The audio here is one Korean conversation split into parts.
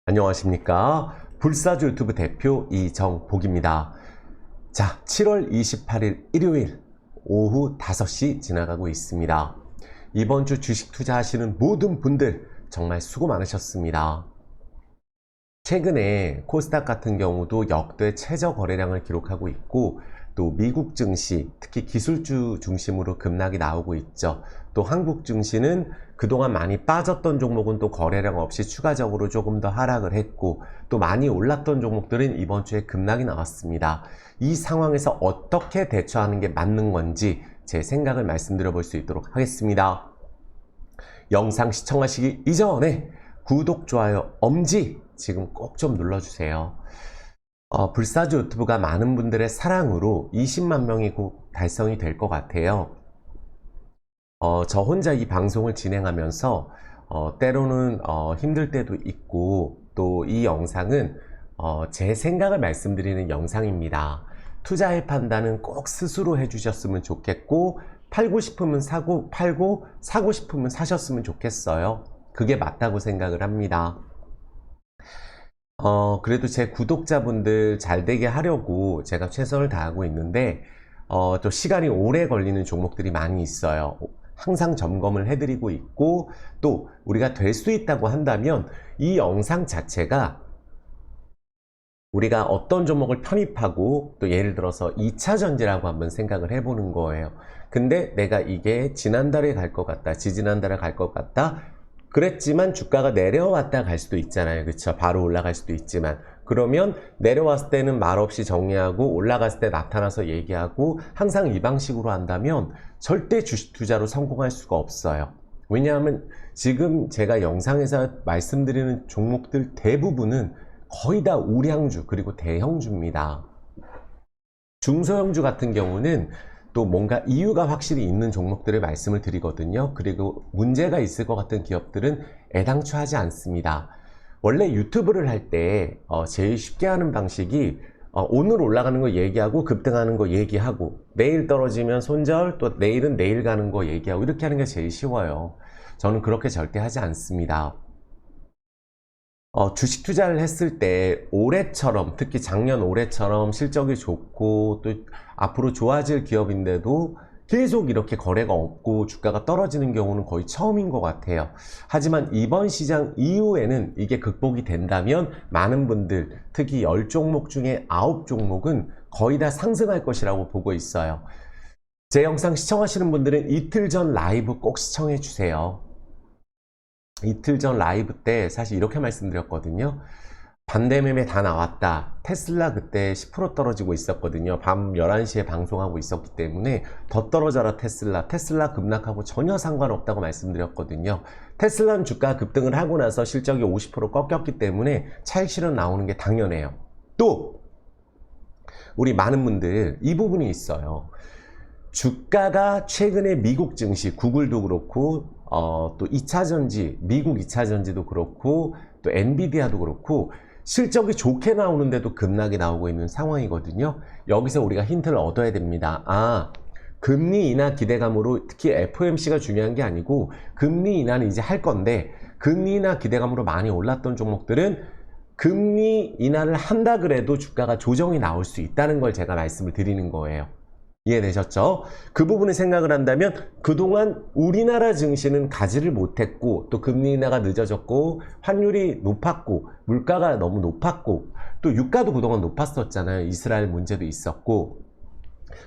안녕하십니까. 불사조 유튜브 대표 이정복입니다. 자, 7월 28일 일요일 오후 5시 지나가고 있습니다. 이번 주 주식 투자하시는 모든 분들 정말 수고 많으셨습니다. 최근에 코스닥 같은 경우도 역대 최저 거래량을 기록하고 있고, 또 미국 증시, 특히 기술주 중심으로 급락이 나오고 있죠. 또 한국 증시는 그동안 많이 빠졌던 종목은 또 거래량 없이 추가적으로 조금 더 하락을 했고, 또 많이 올랐던 종목들은 이번 주에 급락이 나왔습니다. 이 상황에서 어떻게 대처하는 게 맞는 건지 제 생각을 말씀드려 볼 수 있도록 하겠습니다. 영상 시청하시기 이전에 구독, 좋아요, 엄지 지금 꼭 좀 눌러주세요. 불사조 유튜브가 많은 분들의 사랑으로 20만 명이 곧 달성이 될 것 같아요. 저 혼자 이 방송을 진행하면서 때로는 힘들 때도 있고, 또 이 영상은 제 생각을 말씀드리는 영상입니다. 투자의 판단은 꼭 스스로 해주셨으면 좋겠고, 팔고 싶으면 사고, 팔고 사고 싶으면 사셨으면 좋겠어요. 그게 맞다고 생각을 합니다. 그래도 제 구독자분들 잘 되게 하려고 제가 최선을 다하고 있는데, 또 시간이 오래 걸리는 종목들이 많이 있어요. 항상 점검을 해드리고 있고, 또 우리가 될 수 있다고 한다면 이 영상 자체가 우리가 어떤 종목을 편입하고, 또 예를 들어서 2차전지라고 한번 생각을 해보는 거예요. 근데 내가 이게 지난달에 갈 것 같다, 지지난달에 갈 것 같다 그랬지만 주가가 내려왔다 갈 수도 있잖아요. 그쵸? 바로 올라갈 수도 있지만, 그러면 내려왔을 때는 말없이 정리하고 올라갔을 때 나타나서 얘기하고, 항상 이 방식으로 한다면 절대 주식 투자로 성공할 수가 없어요. 왜냐하면 지금 제가 영상에서 말씀드리는 종목들 대부분은 거의 다 우량주 그리고 대형주입니다. 중소형주 같은 경우는 또 뭔가 이유가 확실히 있는 종목들을 말씀을 드리거든요. 그리고 문제가 있을 것 같은 기업들은 애당초 하지 않습니다. 원래 유튜브를 할 때 제일 쉽게 하는 방식이 오늘 올라가는 거 얘기하고 급등하는 거 얘기하고, 내일 떨어지면 손절, 또 내일은 내일 가는 거 얘기하고, 이렇게 하는 게 제일 쉬워요. 저는 그렇게 절대 하지 않습니다. 주식 투자를 했을 때 올해처럼, 특히 작년 올해처럼 실적이 좋고 또 앞으로 좋아질 기업인데도 계속 이렇게 거래가 없고 주가가 떨어지는 경우는 거의 처음인 것 같아요. 하지만 이번 시장 이후에는 이게 극복이 된다면 많은 분들, 특히 10종목 중에 9종목은 거의 다 상승할 것이라고 보고 있어요. 제 영상 시청하시는 분들은 이틀 전 라이브 꼭 시청해 주세요. 이틀 전 라이브 때 사실 이렇게 말씀드렸거든요. 반대매매 다 나왔다. 테슬라 그때 10% 떨어지고 있었거든요. 밤 11시에 방송하고 있었기 때문에 더 떨어져라 테슬라 급락하고 전혀 상관없다고 말씀드렸거든요. 테슬라는 주가 급등을 하고 나서 실적이 50% 꺾였기 때문에 차익 실현 나오는 게 당연해요. 또 우리 많은 분들 이 부분이 있어요. 주가가 최근에 미국 증시, 구글도 그렇고 또 2차전지, 미국 2차전지도 그렇고, 또 엔비디아도 그렇고 실적이 좋게 나오는데도 급락이 나오고 있는 상황이거든요. 여기서 우리가 힌트를 얻어야 됩니다. 금리 인하 기대감으로, 특히 FOMC가 중요한 게 아니고 금리 인하는 이제 할 건데, 금리 인하 기대감으로 많이 올랐던 종목들은 금리 인하를 한다 그래도 주가가 조정이 나올 수 있다는 걸 제가 말씀을 드리는 거예요. 이해되셨죠? 그 부분을 생각을 한다면 그동안 우리나라 증시는 가지를 못했고, 또 금리 인하가 늦어졌고, 환율이 높았고, 물가가 너무 높았고, 또 유가도 그동안 높았었잖아요. 이스라엘 문제도 있었고.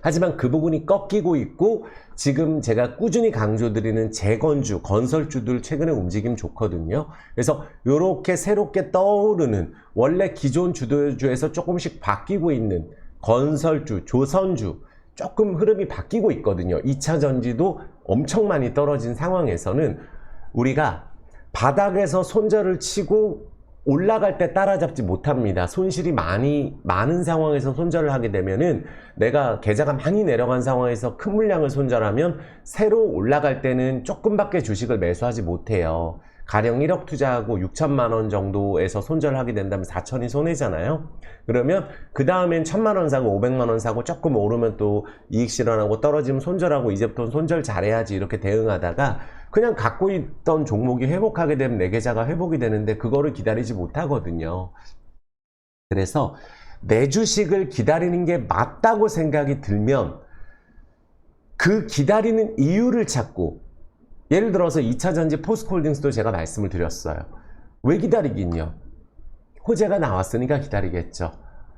하지만 그 부분이 꺾이고 있고, 지금 제가 꾸준히 강조드리는 재건주, 건설주들 최근에 움직임 좋거든요. 그래서 이렇게 새롭게 떠오르는, 원래 기존 주도주에서 조금씩 바뀌고 있는 건설주, 조선주, 조금 흐름이 바뀌고 있거든요. 2차전지도 엄청 많이 떨어진 상황에서는 우리가 바닥에서 손절을 치고 올라갈 때 따라잡지 못합니다. 손실이 많은 상황에서 손절을 하게 되면은, 내가 계좌가 많이 내려간 상황에서 큰 물량을 손절하면 새로 올라갈 때는 조금밖에 주식을 매수하지 못해요. 가령 1억 투자하고 6천만 원 정도에서 손절을 하게 된다면 4천이 손해잖아요. 그러면 그 다음엔 1,000만 원 사고 500만 원 사고, 조금 오르면 또 이익 실현하고 떨어지면 손절하고, 이제부터는 손절 잘해야지 이렇게 대응하다가 그냥 갖고 있던 종목이 회복하게 되면 내 계좌가 회복이 되는데 그거를 기다리지 못하거든요. 그래서 내 주식을 기다리는 게 맞다고 생각이 들면 그 기다리는 이유를 찾고, 예를 들어서 2차전지 포스코홀딩스도 제가 말씀을 드렸어요. 왜 기다리긴요? 호재가 나왔으니까 기다리겠죠.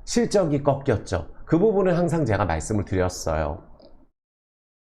실적이 꺾였죠. 그 부분은 항상 제가 말씀을 드렸어요.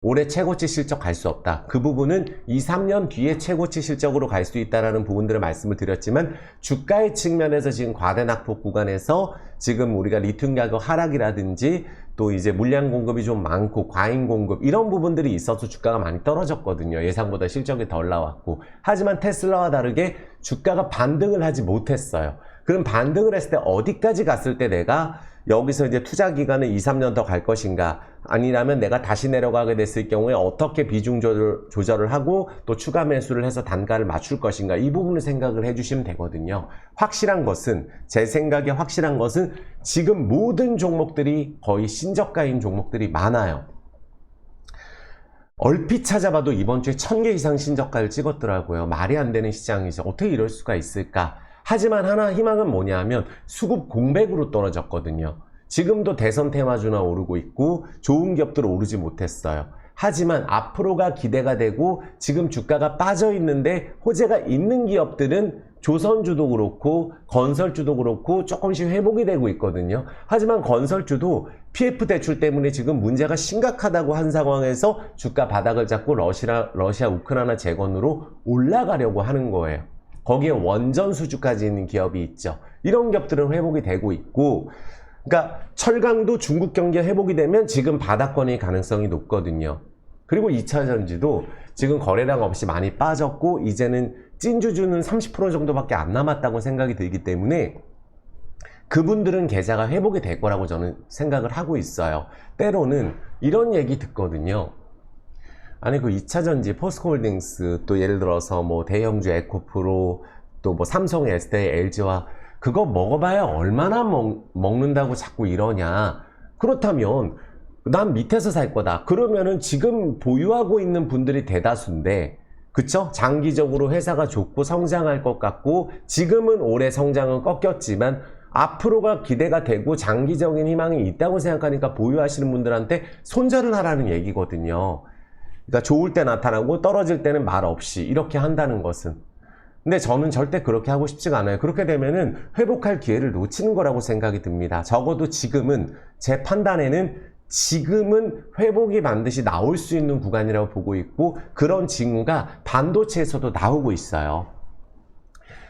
올해 최고치 실적 갈 수 없다. 그 부분은 2, 3년 뒤에 최고치 실적으로 갈 수 있다라는 부분들을 말씀을 드렸지만, 주가의 측면에서 지금 과대낙폭 구간에서 지금 우리가 리튬 가격 하락이라든지 또 이제 물량 공급이 좀 많고 과잉 공급 이런 부분들이 있어서 주가가 많이 떨어졌거든요. 예상보다 실적이 덜 나왔고. 하지만 테슬라와 다르게 주가가 반등을 하지 못했어요. 그럼 반등을 했을 때 어디까지 갔을 때 내가 여기서 이제 투자 기간을 2, 3년 더 갈 것인가, 아니라면 내가 다시 내려가게 됐을 경우에 어떻게 비중 조절을 하고 또 추가 매수를 해서 단가를 맞출 것인가, 이 부분을 생각을 해주시면 되거든요. 확실한 것은, 제 생각에 확실한 것은 지금 모든 종목들이 거의 신저가인 종목들이 많아요. 얼핏 찾아봐도 이번 주에 1000개 이상 신저가를 찍었더라고요. 말이 안 되는 시장이죠. 어떻게 이럴 수가 있을까? 하지만 하나 희망은 뭐냐면 수급 공백으로 떨어졌거든요. 지금도 대선 테마주나 오르고 있고 좋은 기업들은 오르지 못했어요. 하지만 앞으로가 기대가 되고 지금 주가가 빠져 있는데 호재가 있는 기업들은 조선주도 그렇고 건설주도 그렇고 조금씩 회복이 되고 있거든요. 하지만 건설주도 PF 대출 때문에 지금 문제가 심각하다고 한 상황에서 주가 바닥을 잡고 러시아 우크라이나 재건으로 올라가려고 하는 거예요. 거기에 원전 수주까지 있는 기업이 있죠. 이런 기업들은 회복이 되고 있고, 그러니까 철강도 중국 경기가 회복이 되면 지금 바닥권일 가능성이 높거든요. 그리고 2차전지도 지금 거래량 없이 많이 빠졌고 이제는 찐주주는 30% 정도밖에 안 남았다고 생각이 들기 때문에 그분들은 계좌가 회복이 될 거라고 저는 생각을 하고 있어요. 때로는 이런 얘기 듣거든요. 아니 그 2차전지 포스코홀딩스, 또 예를 들어서 뭐 대형주 에코프로, 또 뭐 삼성, 에스테, LG와 그거 먹어봐야 얼마나 먹는다고 자꾸 이러냐. 그렇다면 난 밑에서 살 거다. 그러면은 지금 보유하고 있는 분들이 대다수인데, 그쵸? 장기적으로 회사가 좋고 성장할 것 같고 지금은 올해 성장은 꺾였지만 앞으로가 기대가 되고 장기적인 희망이 있다고 생각하니까 보유하시는 분들한테 손절을 하라는 얘기거든요. 그러니까 좋을 때 나타나고 떨어질 때는 말 없이 이렇게 한다는 것은. 근데 저는 절대 그렇게 하고 싶지가 않아요. 그렇게 되면은 회복할 기회를 놓치는 거라고 생각이 듭니다. 적어도 지금은, 제 판단에는 지금은 회복이 반드시 나올 수 있는 구간이라고 보고 있고, 그런 징후가 반도체에서도 나오고 있어요.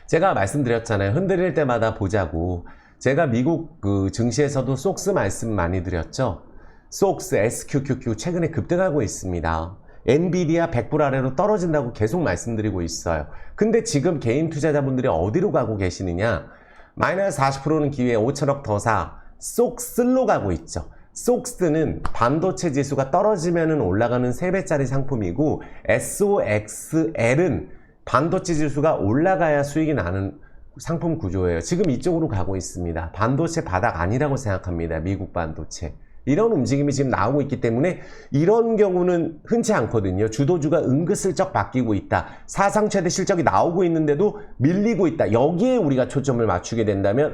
제가 말씀드렸잖아요. 흔들릴 때마다 보자고. 제가 미국 그 증시에서도 속스 말씀 많이 드렸죠. 속스, SQQQ 최근에 급등하고 있습니다. 엔비디아 100불 아래로 떨어진다고 계속 말씀드리고 있어요. 근데 지금 개인 투자자분들이 어디로 가고 계시느냐? 마이너스 40%는 기회에 5천억 더 사. 속스로 가고 있죠. 속스는 반도체 지수가 떨어지면 올라가는 3배짜리 상품이고, SOXL은 반도체 지수가 올라가야 수익이 나는 상품 구조예요. 지금 이쪽으로 가고 있습니다. 반도체 바닥 아니라고 생각합니다. 미국 반도체. 이런 움직임이 지금 나오고 있기 때문에 이런 경우는 흔치 않거든요. 주도주가 은근슬쩍 바뀌고 있다. 사상 최대 실적이 나오고 있는데도 밀리고 있다. 여기에 우리가 초점을 맞추게 된다면,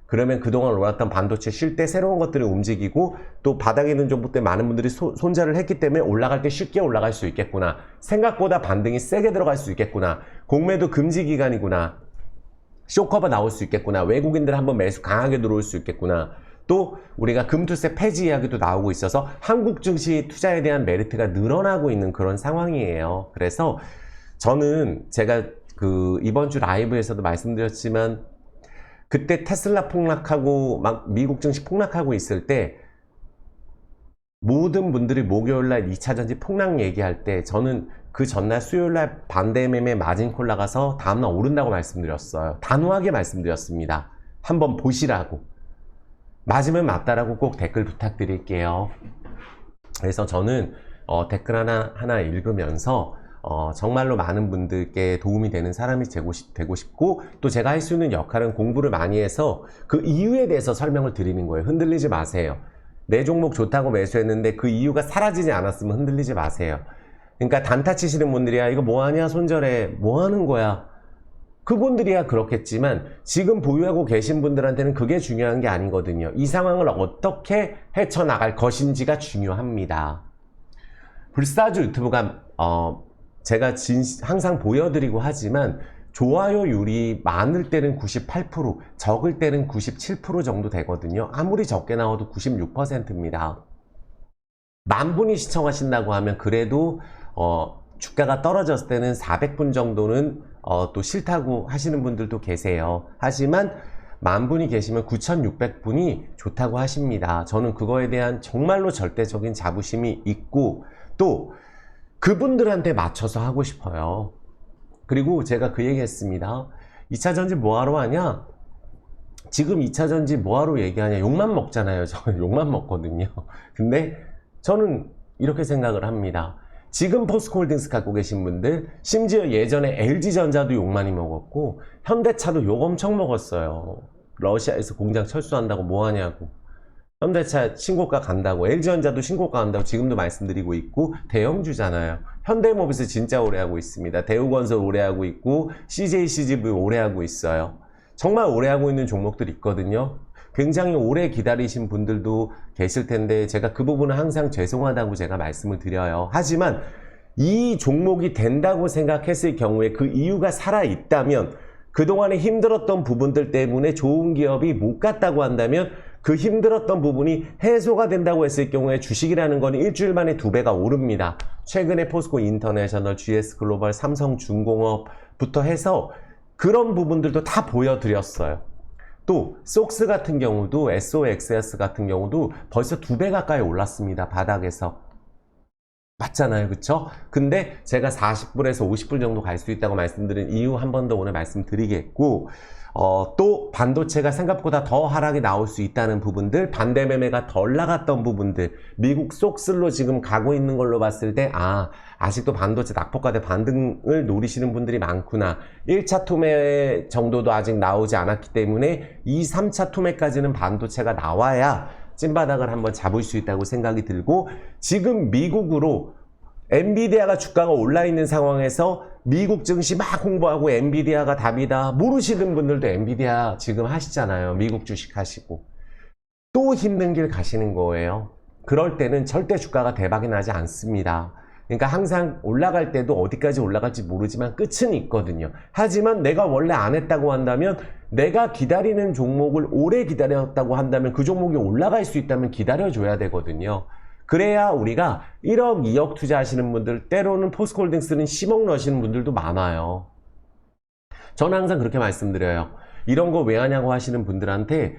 그러면 그동안 올랐던 반도체 쉴 때 새로운 것들을 움직이고 또 바닥에 있는 종목 때 많은 분들이 손절을 했기 때문에 올라갈 때 쉽게 올라갈 수 있겠구나. 생각보다 반등이 세게 들어갈 수 있겠구나. 공매도 금지 기간이구나. 쇼커버 나올 수 있겠구나. 외국인들 한번 매수 강하게 들어올 수 있겠구나. 또 우리가 금투세 폐지 이야기도 나오고 있어서 한국 증시 투자에 대한 메리트가 늘어나고 있는 그런 상황이에요. 그래서 저는 제가 그 이번 주 라이브에서도 말씀드렸지만, 그때 테슬라 폭락하고 막 미국 증시 폭락하고 있을 때 모든 분들이 목요일날 2차전지 폭락 얘기할 때 저는 그 전날 수요일날 반대 매매 마진콜 나가서 다음날 오른다고 말씀드렸어요. 단호하게 말씀드렸습니다. 한번 보시라고. 맞으면 맞다라고 꼭 댓글 부탁드릴게요. 그래서 저는 댓글 하나 읽으면서 정말로 많은 분들께 도움이 되는 사람이 되고 싶고, 또 제가 할 수 있는 역할은 공부를 많이 해서 그 이유에 대해서 설명을 드리는 거예요. 흔들리지 마세요. 내 종목 좋다고 매수했는데 그 이유가 사라지지 않았으면 흔들리지 마세요. 그러니까 단타 치시는 분들이야 이거 뭐하냐 손절해 뭐하는 거야 그분들이야 그렇겠지만 지금 보유하고 계신 분들한테는 그게 중요한 게 아니거든요. 이 상황을 어떻게 헤쳐나갈 것인지가 중요합니다. 불사조 유튜브가 제가 항상 보여드리고 하지만 좋아요율이 많을 때는 98%, 적을 때는 97% 정도 되거든요. 아무리 적게 나와도 96%입니다. 10,000분이 시청하신다고 하면 그래도 주가가 떨어졌을 때는 400분 정도는 또 싫다고 하시는 분들도 계세요. 하지만 10,000분이 계시면 9,600분이 좋다고 하십니다. 저는 그거에 대한 정말로 절대적인 자부심이 있고 또 그분들한테 맞춰서 하고 싶어요. 그리고 제가 그 얘기 했습니다. 2차전지 뭐하러 하냐? 지금 2차전지 뭐하러 얘기하냐? 욕만 먹잖아요. 저는 욕만 먹거든요. 근데 저는 이렇게 생각을 합니다. 지금 포스코홀딩스 갖고 계신 분들, 심지어 예전에 LG전자도 욕 많이 먹었고 현대차도 욕 엄청 먹었어요. 러시아에서 공장 철수한다고 뭐하냐고. 현대차 신고가 간다고, LG전자도 신고가 간다고 지금도 말씀드리고 있고 대형주잖아요. 현대모비스 진짜 오래 하고 있습니다. 대우건설 오래 하고 있고 CJCGV 오래 하고 있어요. 정말 오래 하고 있는 종목들이 있거든요. 굉장히 오래 기다리신 분들도 계실 텐데 제가 그 부분은 항상 죄송하다고 제가 말씀을 드려요. 하지만 이 종목이 된다고 생각했을 경우에 그 이유가 살아있다면 그동안에 힘들었던 부분들 때문에 좋은 기업이 못 갔다고 한다면 그 힘들었던 부분이 해소가 된다고 했을 경우에 주식이라는 거는 일주일 만에 2배가 오릅니다. 최근에 포스코 인터내셔널, GS글로벌, 삼성중공업부터 해서 그런 부분들도 다 보여드렸어요. 또 속스 같은 경우도 SOXS 같은 경우도 벌써 2배 가까이 올랐습니다. 바닥에서. 맞잖아요. 그쵸? 근데 제가 40불에서 50불 정도 갈 수 있다고 말씀드린 이유 한 번 더 오늘 말씀드리겠고 또 반도체가 생각보다 더 하락이 나올 수 있다는 부분들, 반대 매매가 덜 나갔던 부분들, 미국 속슬로 지금 가고 있는 걸로 봤을 때 아직도 반도체 낙폭과대 반등을 노리시는 분들이 많구나. 1차 투매 정도도 아직 나오지 않았기 때문에 2, 3차 투매까지는 반도체가 나와야 찐바닥을 한번 잡을 수 있다고 생각이 들고 지금 미국으로 엔비디아가 주가가 올라있는 상황에서 미국 증시 막 홍보하고 엔비디아가 답이다. 모르시는 분들도 엔비디아 지금 하시잖아요. 미국 주식 하시고. 또 힘든 길 가시는 거예요. 그럴 때는 절대 주가가 대박이 나지 않습니다. 그러니까 항상 올라갈 때도 어디까지 올라갈지 모르지만 끝은 있거든요. 하지만 내가 원래 안 했다고 한다면 내가 기다리는 종목을 오래 기다렸다고 한다면 그 종목이 올라갈 수 있다면 기다려줘야 되거든요. 그래야 우리가 1억, 2억 투자하시는 분들, 때로는 포스코홀딩스는 10억 넣으시는 분들도 많아요. 저는 항상 그렇게 말씀드려요. 이런 거 왜 하냐고 하시는 분들한테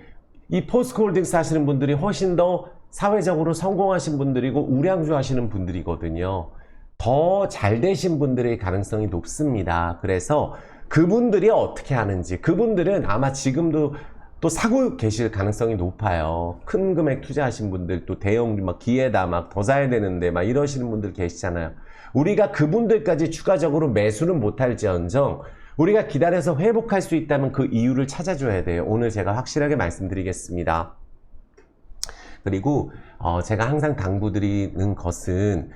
이 포스코홀딩스 하시는 분들이 훨씬 더 사회적으로 성공하신 분들이고 우량주 하시는 분들이거든요. 더 잘 되신 분들의 가능성이 높습니다. 그래서 그분들이 어떻게 하는지, 그분들은 아마 지금도 또 사고 계실 가능성이 높아요. 큰 금액 투자하신 분들, 또 대형 막 기회다 막 더 사야 되는데 막 이러시는 분들 계시잖아요. 우리가 그분들까지 추가적으로 매수는 못할지언정 우리가 기다려서 회복할 수 있다면 그 이유를 찾아줘야 돼요. 오늘 제가 확실하게 말씀드리겠습니다. 그리고 제가 항상 당부드리는 것은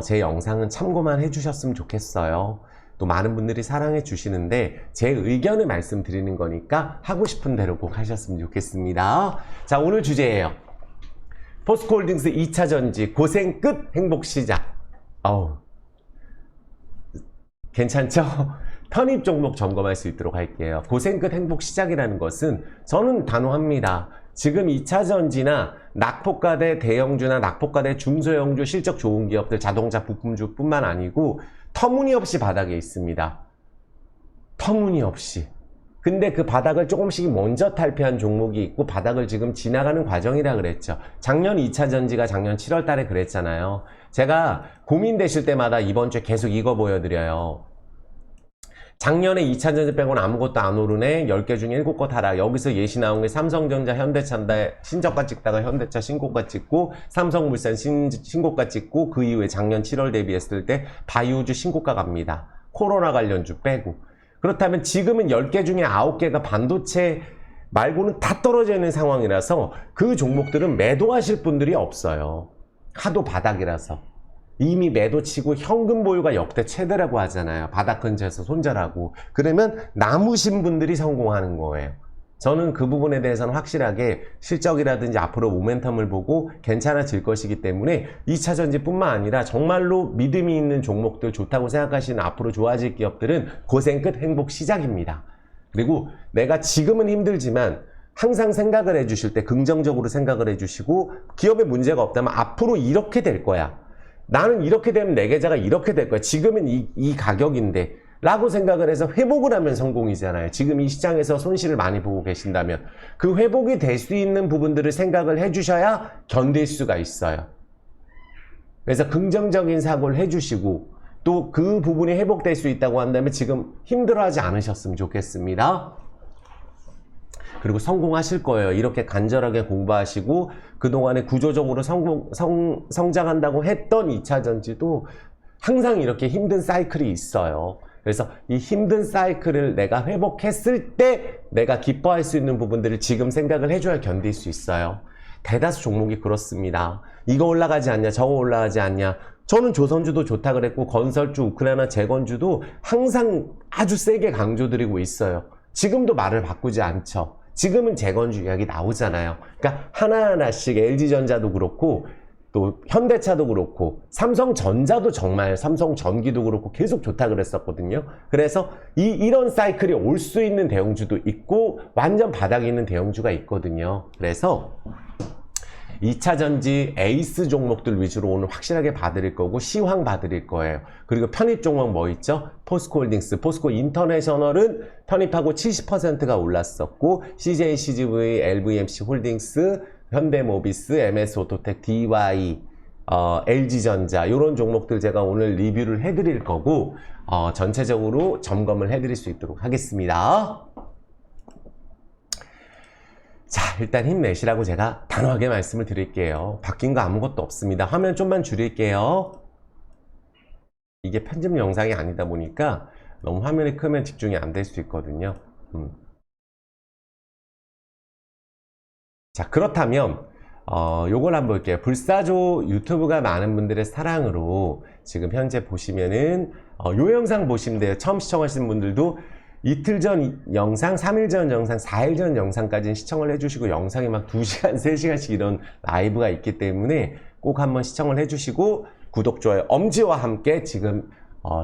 제 영상은 참고만 해주셨으면 좋겠어요. 또 많은 분들이 사랑해 주시는데 제 의견을 말씀드리는 거니까 하고 싶은 대로 꼭 하셨으면 좋겠습니다. 자, 오늘 주제예요. 포스코홀딩스 2차전지 고생 끝 행복 시작. 괜찮죠? 편입 종목 점검할 수 있도록 할게요. 고생 끝 행복 시작이라는 것은 저는 단호합니다. 지금 2차전지나 낙폭과대 대형주나 낙폭과대 중소형주 실적 좋은 기업들 자동차 부품주 뿐만 아니고 터무니없이 바닥에 있습니다. 터무니없이. 근데 그 바닥을 조금씩 먼저 탈피한 종목이 있고 바닥을 지금 지나가는 과정이라 그랬죠. 작년 2차전지가 작년 7월 달에 그랬잖아요. 제가 고민되실 때마다 이번 주에 계속 이거 보여드려요. 작년에 2차전지 빼고는 아무것도 안 오르네. 10개 중에 7개 하락. 여기서 예시 나온 게 삼성전자, 현대차인데 신저가 찍다가 현대차 신고가 찍고 삼성물산 신고가 찍고 그 이후에 작년 7월 대비했을 때 바이오주 신고가 갑니다. 코로나 관련주 빼고. 그렇다면 지금은 10개 중에 9개가 반도체 말고는 다 떨어져 있는 상황이라서 그 종목들은 매도하실 분들이 없어요. 하도 바닥이라서. 이미 매도치고 현금 보유가 역대 최대라고 하잖아요. 바닥 근처에서 손절하고. 그러면 남으신 분들이 성공하는 거예요. 저는 그 부분에 대해서는 확실하게 실적이라든지 앞으로 모멘텀을 보고 괜찮아질 것이기 때문에 2차전지뿐만 아니라 정말로 믿음이 있는 종목들, 좋다고 생각하시는 앞으로 좋아질 기업들은 고생 끝 행복 시작입니다. 그리고 내가 지금은 힘들지만 항상 생각을 해주실 때 긍정적으로 생각을 해주시고, 기업에 문제가 없다면 앞으로 이렇게 될 거야, 나는 이렇게 되면 내 계좌가 이렇게 될 거야, 지금은 이 가격인데 라고 생각을 해서 회복을 하면 성공이잖아요. 지금 이 시장에서 손실을 많이 보고 계신다면 그 회복이 될 수 있는 부분들을 생각을 해주셔야 견딜 수가 있어요. 그래서 긍정적인 사고를 해주시고, 또 그 부분이 회복될 수 있다고 한다면 지금 힘들어하지 않으셨으면 좋겠습니다. 그리고 성공하실 거예요. 이렇게 간절하게 공부하시고 그동안에 구조적으로 성장한다고 했던 2차전지도 항상 이렇게 힘든 사이클이 있어요. 그래서 이 힘든 사이클을 내가 회복했을 때 내가 기뻐할 수 있는 부분들을 지금 생각을 해줘야 견딜 수 있어요. 대다수 종목이 그렇습니다. 이거 올라가지 않냐, 저거 올라가지 않냐. 저는 조선주도 좋다 그랬고 건설주, 우크라이나 재건주도 항상 아주 세게 강조드리고 있어요. 지금도 말을 바꾸지 않죠. 지금은 재건주 이야기 나오잖아요. 그러니까 하나하나씩 LG전자도 그렇고 또 현대차도 그렇고 삼성전자도 정말 삼성전기도 그렇고 계속 좋다 그랬었거든요. 그래서 이런 사이클이 올 수 있는 대형주도 있고 완전 바닥에 있는 대형주가 있거든요. 그래서 2차전지 에이스 종목들 위주로 오늘 확실하게 봐드릴 거고 시황 봐드릴 거예요. 그리고 편입 종목 뭐 있죠? 포스코홀딩스, 포스코 인터내셔널은 편입하고 70%가 올랐었고 CJ, CGV, LVMC 홀딩스, 현대모비스, MS오토텍, DY, LG전자 이런 종목들 제가 오늘 리뷰를 해드릴 거고 전체적으로 점검을 해드릴 수 있도록 하겠습니다. 자, 일단 힘내시라고 제가 단호하게 말씀을 드릴게요. 바뀐 거 아무것도 없습니다. 화면 좀만 줄일게요. 이게 편집 영상이 아니다 보니까 너무 화면이 크면 집중이 안 될 수 있거든요. 자, 그렇다면 요걸 한번 볼게요. 불사조 유튜브가 많은 분들의 사랑으로 지금 현재 보시면은 요 영상 보시면 돼요. 처음 시청하시는 분들도 이틀 전 영상, 3일 전 영상, 4일 전 영상까지는 시청을 해주시고 영상이 막 2시간, 3시간씩 이런 라이브가 있기 때문에 꼭 한번 시청을 해주시고 구독, 좋아요, 엄지와 함께 지금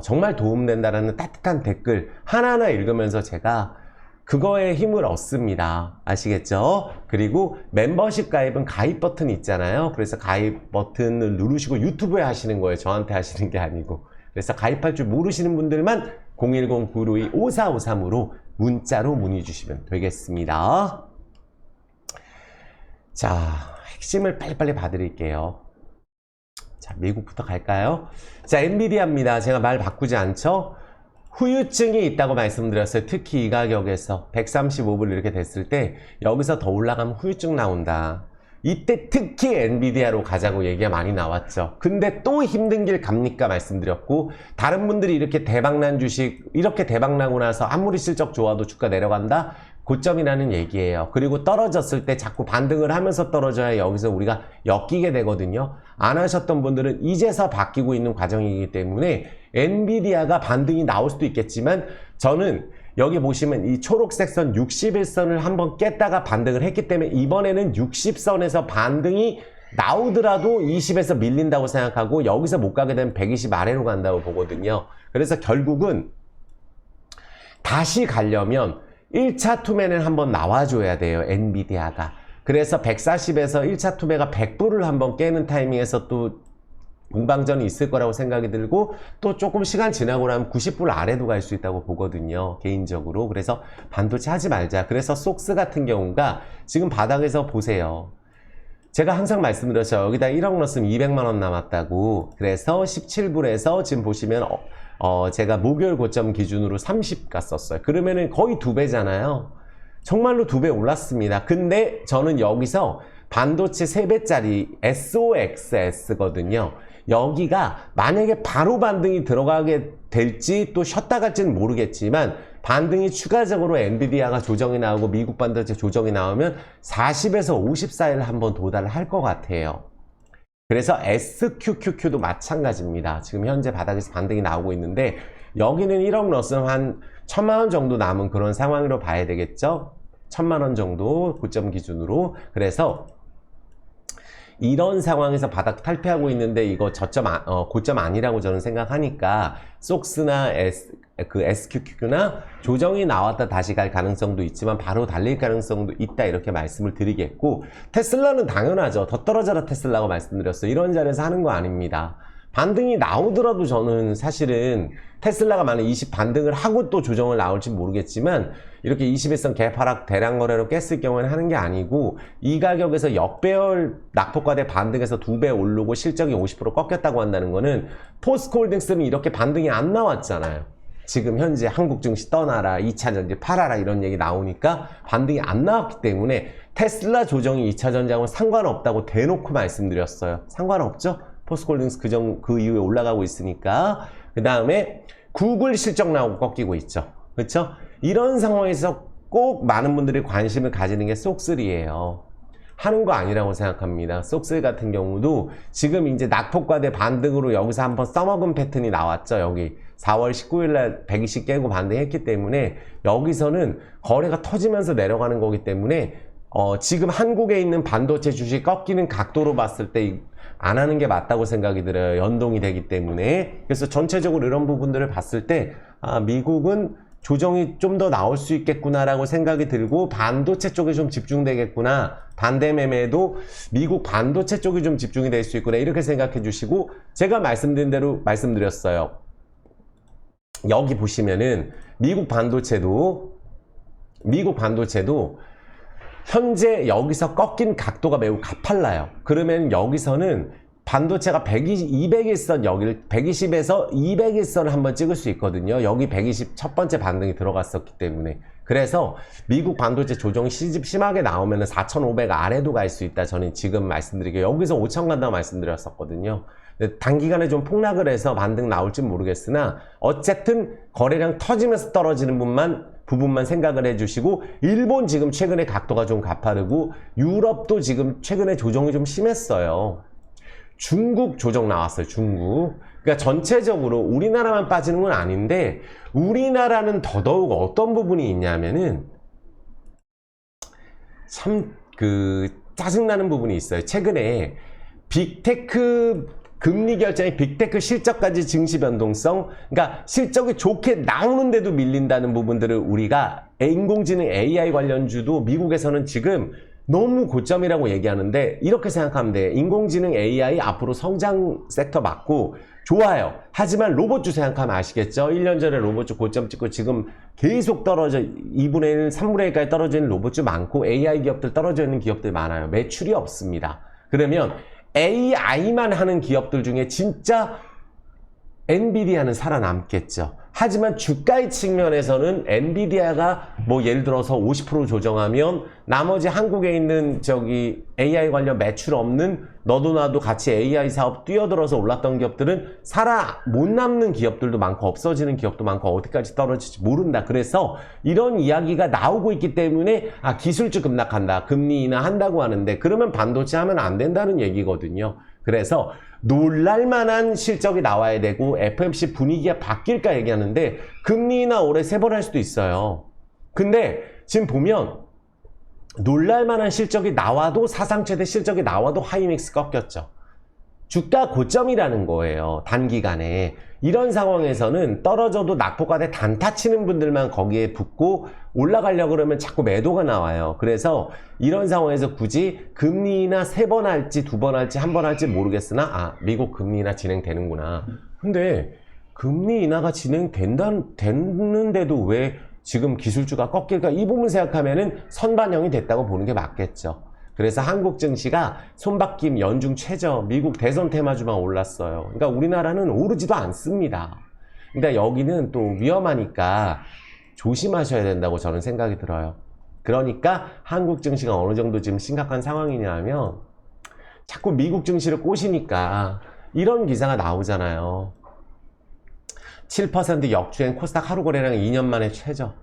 정말 도움된다라는 따뜻한 댓글 하나하나 읽으면서 제가 그거에 힘을 얻습니다. 아시겠죠? 그리고 멤버십 가입은 가입 버튼 있잖아요. 그래서 가입 버튼을 누르시고 유튜브에 하시는 거예요. 저한테 하시는 게 아니고. 그래서 가입할 줄 모르시는 분들만 010-962-5453으로 문자로 문의 주시면 되겠습니다. 자, 핵심을 빨리빨리 봐드릴게요. 자, 미국부터 갈까요? 자, 엔비디아입니다. 제가 말 바꾸지 않죠? 후유증이 있다고 말씀드렸어요. 특히 이 가격에서 135불 이렇게 됐을 때 여기서 더 올라가면 후유증 나온다. 이때 특히 엔비디아로 가자고 얘기가 많이 나왔죠. 근데 또 힘든 길 갑니까 말씀드렸고, 다른 분들이 이렇게 대박난 주식 이렇게 대박나고 나서 아무리 실적 좋아도 주가 내려간다? 고점이라는 얘기예요. 그리고 떨어졌을 때 자꾸 반등을 하면서 떨어져야 여기서 우리가 엮이게 되거든요. 안 하셨던 분들은 이제서 바뀌고 있는 과정이기 때문에 엔비디아가 반등이 나올 수도 있겠지만 저는 여기 보시면 이 초록색 선 61선을 한번 깼다가 반등을 했기 때문에 이번에는 60선에서 반등이 나오더라도 20에서 밀린다고 생각하고 여기서 못 가게 되면 120 아래로 간다고 보거든요. 그래서 결국은 다시 가려면 1차 투매는 한번 나와줘야 돼요. 엔비디아가. 그래서 140에서 1차 투매가 100불을 한번 깨는 타이밍에서 또 공방전이 있을 거라고 생각이 들고 또 조금 시간 지나고 나면 90불 아래도 갈 수 있다고 보거든요. 개인적으로. 그래서 반도체 하지 말자. 그래서 속스 같은 경우가 지금 바닥에서 보세요. 제가 항상 말씀드렸죠. 여기다 1억 넣었으면 200만원 남았다고. 그래서 17불에서 지금 보시면 제가 목요일 고점 기준으로 30 갔었어요. 그러면은 거의 2배잖아요. 정말로 2배 올랐습니다. 근데 저는 여기서 반도체 3배짜리 SOXS거든요. 여기가 만약에 바로 반등이 들어가게 될지 또 쉬었다 갈지는 모르겠지만 반등이 추가적으로 엔비디아가 조정이 나오고 미국 반도체 조정이 나오면 40에서 50 사이를 한번 도달을 할 것 같아요. 그래서 SQQQ도 마찬가지입니다. 지금 현재 바닥에서 반등이 나오고 있는데 여기는 1억 러스는 한 1,000만 원 정도 남은 그런 상황으로 봐야 되겠죠. 1,000만 원 정도 고점 기준으로. 그래서 이런 상황에서 바닥 탈피하고 있는데 이거 고점 아니라고 저는 생각하니까 속스나 SQQ나 조정이 나왔다 다시 갈 가능성도 있지만 바로 달릴 가능성도 있다 이렇게 말씀을 드리겠고, 테슬라는 당연하죠. 더 떨어져라 테슬라고 말씀드렸어요. 이런 자리에서 하는 거 아닙니다. 반등이 나오더라도 저는 사실은 테슬라가 만약 20 반등을 하고 또 조정을 나올지 모르겠지만 이렇게 21선 갭 하락 대량 거래로 깼을 경우에는 하는 게 아니고, 이 가격에서 역배열 낙폭과대 반등해서 2배 오르고 실적이 50% 꺾였다고 한다는 거는 포스코홀딩스는 이렇게 반등이 안 나왔잖아요. 지금 현재 한국 증시 떠나라, 2차전지 팔아라 이런 얘기 나오니까 반등이 안 나왔기 때문에 테슬라 조정이 2차전지하고는 상관없다고 대놓고 말씀드렸어요. 상관없죠? 포스코홀딩스 그 이후에 올라가고 있으니까. 그 다음에 구글 실적 나오고 꺾이고 있죠. 그렇죠? 이런 상황에서 꼭 많은 분들이 관심을 가지는 게 쏙3예요. 하는 거 아니라고 생각합니다. 쏙3 같은 경우도 지금 이제 낙폭과대 반등으로 여기서 한번 써먹은 패턴이 나왔죠. 여기 4월 19일날 120 깨고 반등했기 때문에 여기서는 거래가 터지면서 내려가는 거기 때문에 지금 한국에 있는 반도체 주식 꺾이는 각도로 봤을 때 안 하는 게 맞다고 생각이 들어요. 연동이 되기 때문에. 그래서 전체적으로 이런 부분들을 봤을 때 미국은 조정이 좀 더 나올 수 있겠구나라고 생각이 들고, 반도체 쪽에 좀 집중되겠구나. 반대 매매도 미국 반도체 쪽이 좀 집중이 될 수 있구나. 이렇게 생각해 주시고, 제가 말씀드린 대로 말씀드렸어요. 여기 보시면은 미국 반도체도 현재 여기서 꺾인 각도가 매우 가팔라요. 그러면 여기서는 반도체가 220선 여기를 120에서 200일선을 한번 찍을 수 있거든요. 여기 120 첫 번째 반등이 들어갔었기 때문에. 그래서 미국 반도체 조정이 심하게 나오면 4,500 아래도 갈 수 있다. 저는 지금 말씀드리게 여기서 5,000 간다고 말씀드렸었거든요. 단기간에 좀 폭락을 해서 반등 나올지 모르겠으나 어쨌든 거래량 터지면서 떨어지는 부분만 생각을 해주시고, 일본 지금 최근에 각도가 좀 가파르고 유럽도 지금 최근에 조정이 좀 심했어요. 중국 조정 나왔어요. 중국. 그러니까 전체적으로 우리나라만 빠지는 건 아닌데 우리나라는 더더욱 어떤 부분이 있냐면은 참 짜증나는 부분이 있어요. 최근에 빅테크 금리 결정이 빅테크 실적까지 증시 변동성, 그러니까 실적이 좋게 나오는데도 밀린다는 부분들을 우리가 인공지능 AI 관련주도 미국에서는 지금 너무 고점이라고 얘기하는데 이렇게 생각하면 돼. 인공지능 AI 앞으로 성장 섹터 맞고 좋아요. 하지만 로봇주 생각하면 아시겠죠? 1년 전에 로봇주 고점 찍고 지금 계속 떨어져 2분의 1, 3분의 1까지 떨어져 있는 로봇주 많고 AI 기업들 떨어져 있는 기업들 많아요. 매출이 없습니다. 그러면 AI만 하는 기업들 중에 진짜 엔비디아는 살아남겠죠. 하지만 주가의 측면에서는 엔비디아가 뭐 예를 들어서 50% 조정하면 나머지 한국에 있는 AI 관련 매출 없는 너도 나도 같이 AI 사업 뛰어들어서 올랐던 기업들은 못 남는 기업들도 많고 없어지는 기업도 많고 어디까지 떨어질지 모른다. 그래서 이런 이야기가 나오고 있기 때문에 기술주 급락한다, 금리 인하한다고 하는데 그러면 반도체 하면 안 된다는 얘기거든요. 그래서 놀랄만한 실적이 나와야 되고 FMC 분위기가 바뀔까 얘기하는데 금리 인하 올해 3번 할 수도 있어요. 근데 지금 보면 놀랄만한 실적이 나와도 사상 최대 실적이 나와도 하이닉스 꺾였죠. 주가 고점이라는 거예요. 단기간에. 이런 상황에서는 떨어져도 낙폭과대 단타 치는 분들만 거기에 붙고 올라가려고 그러면 자꾸 매도가 나와요. 그래서 이런 상황에서 굳이 금리 인하 3번 할지 2번 할지 1번 할지 모르겠으나 미국 금리 인하 진행되는구나. 근데 금리 인하가 진행됐는데도 왜 지금 기술주가 꺾일까? 이 부분 생각하면은 선반영이 됐다고 보는 게 맞겠죠. 그래서 한국 증시가 손바뀜 연중 최저, 미국 대선 테마주만 올랐어요. 그러니까 우리나라는 오르지도 않습니다. 그러니까 여기는 또 위험하니까 조심하셔야 된다고 저는 생각이 들어요. 그러니까 한국 증시가 어느 정도 지금 심각한 상황이냐면 자꾸 미국 증시를 꼬시니까 이런 기사가 나오잖아요. 7% 역주행 코스닥 하루 거래량 2년 만에 최저.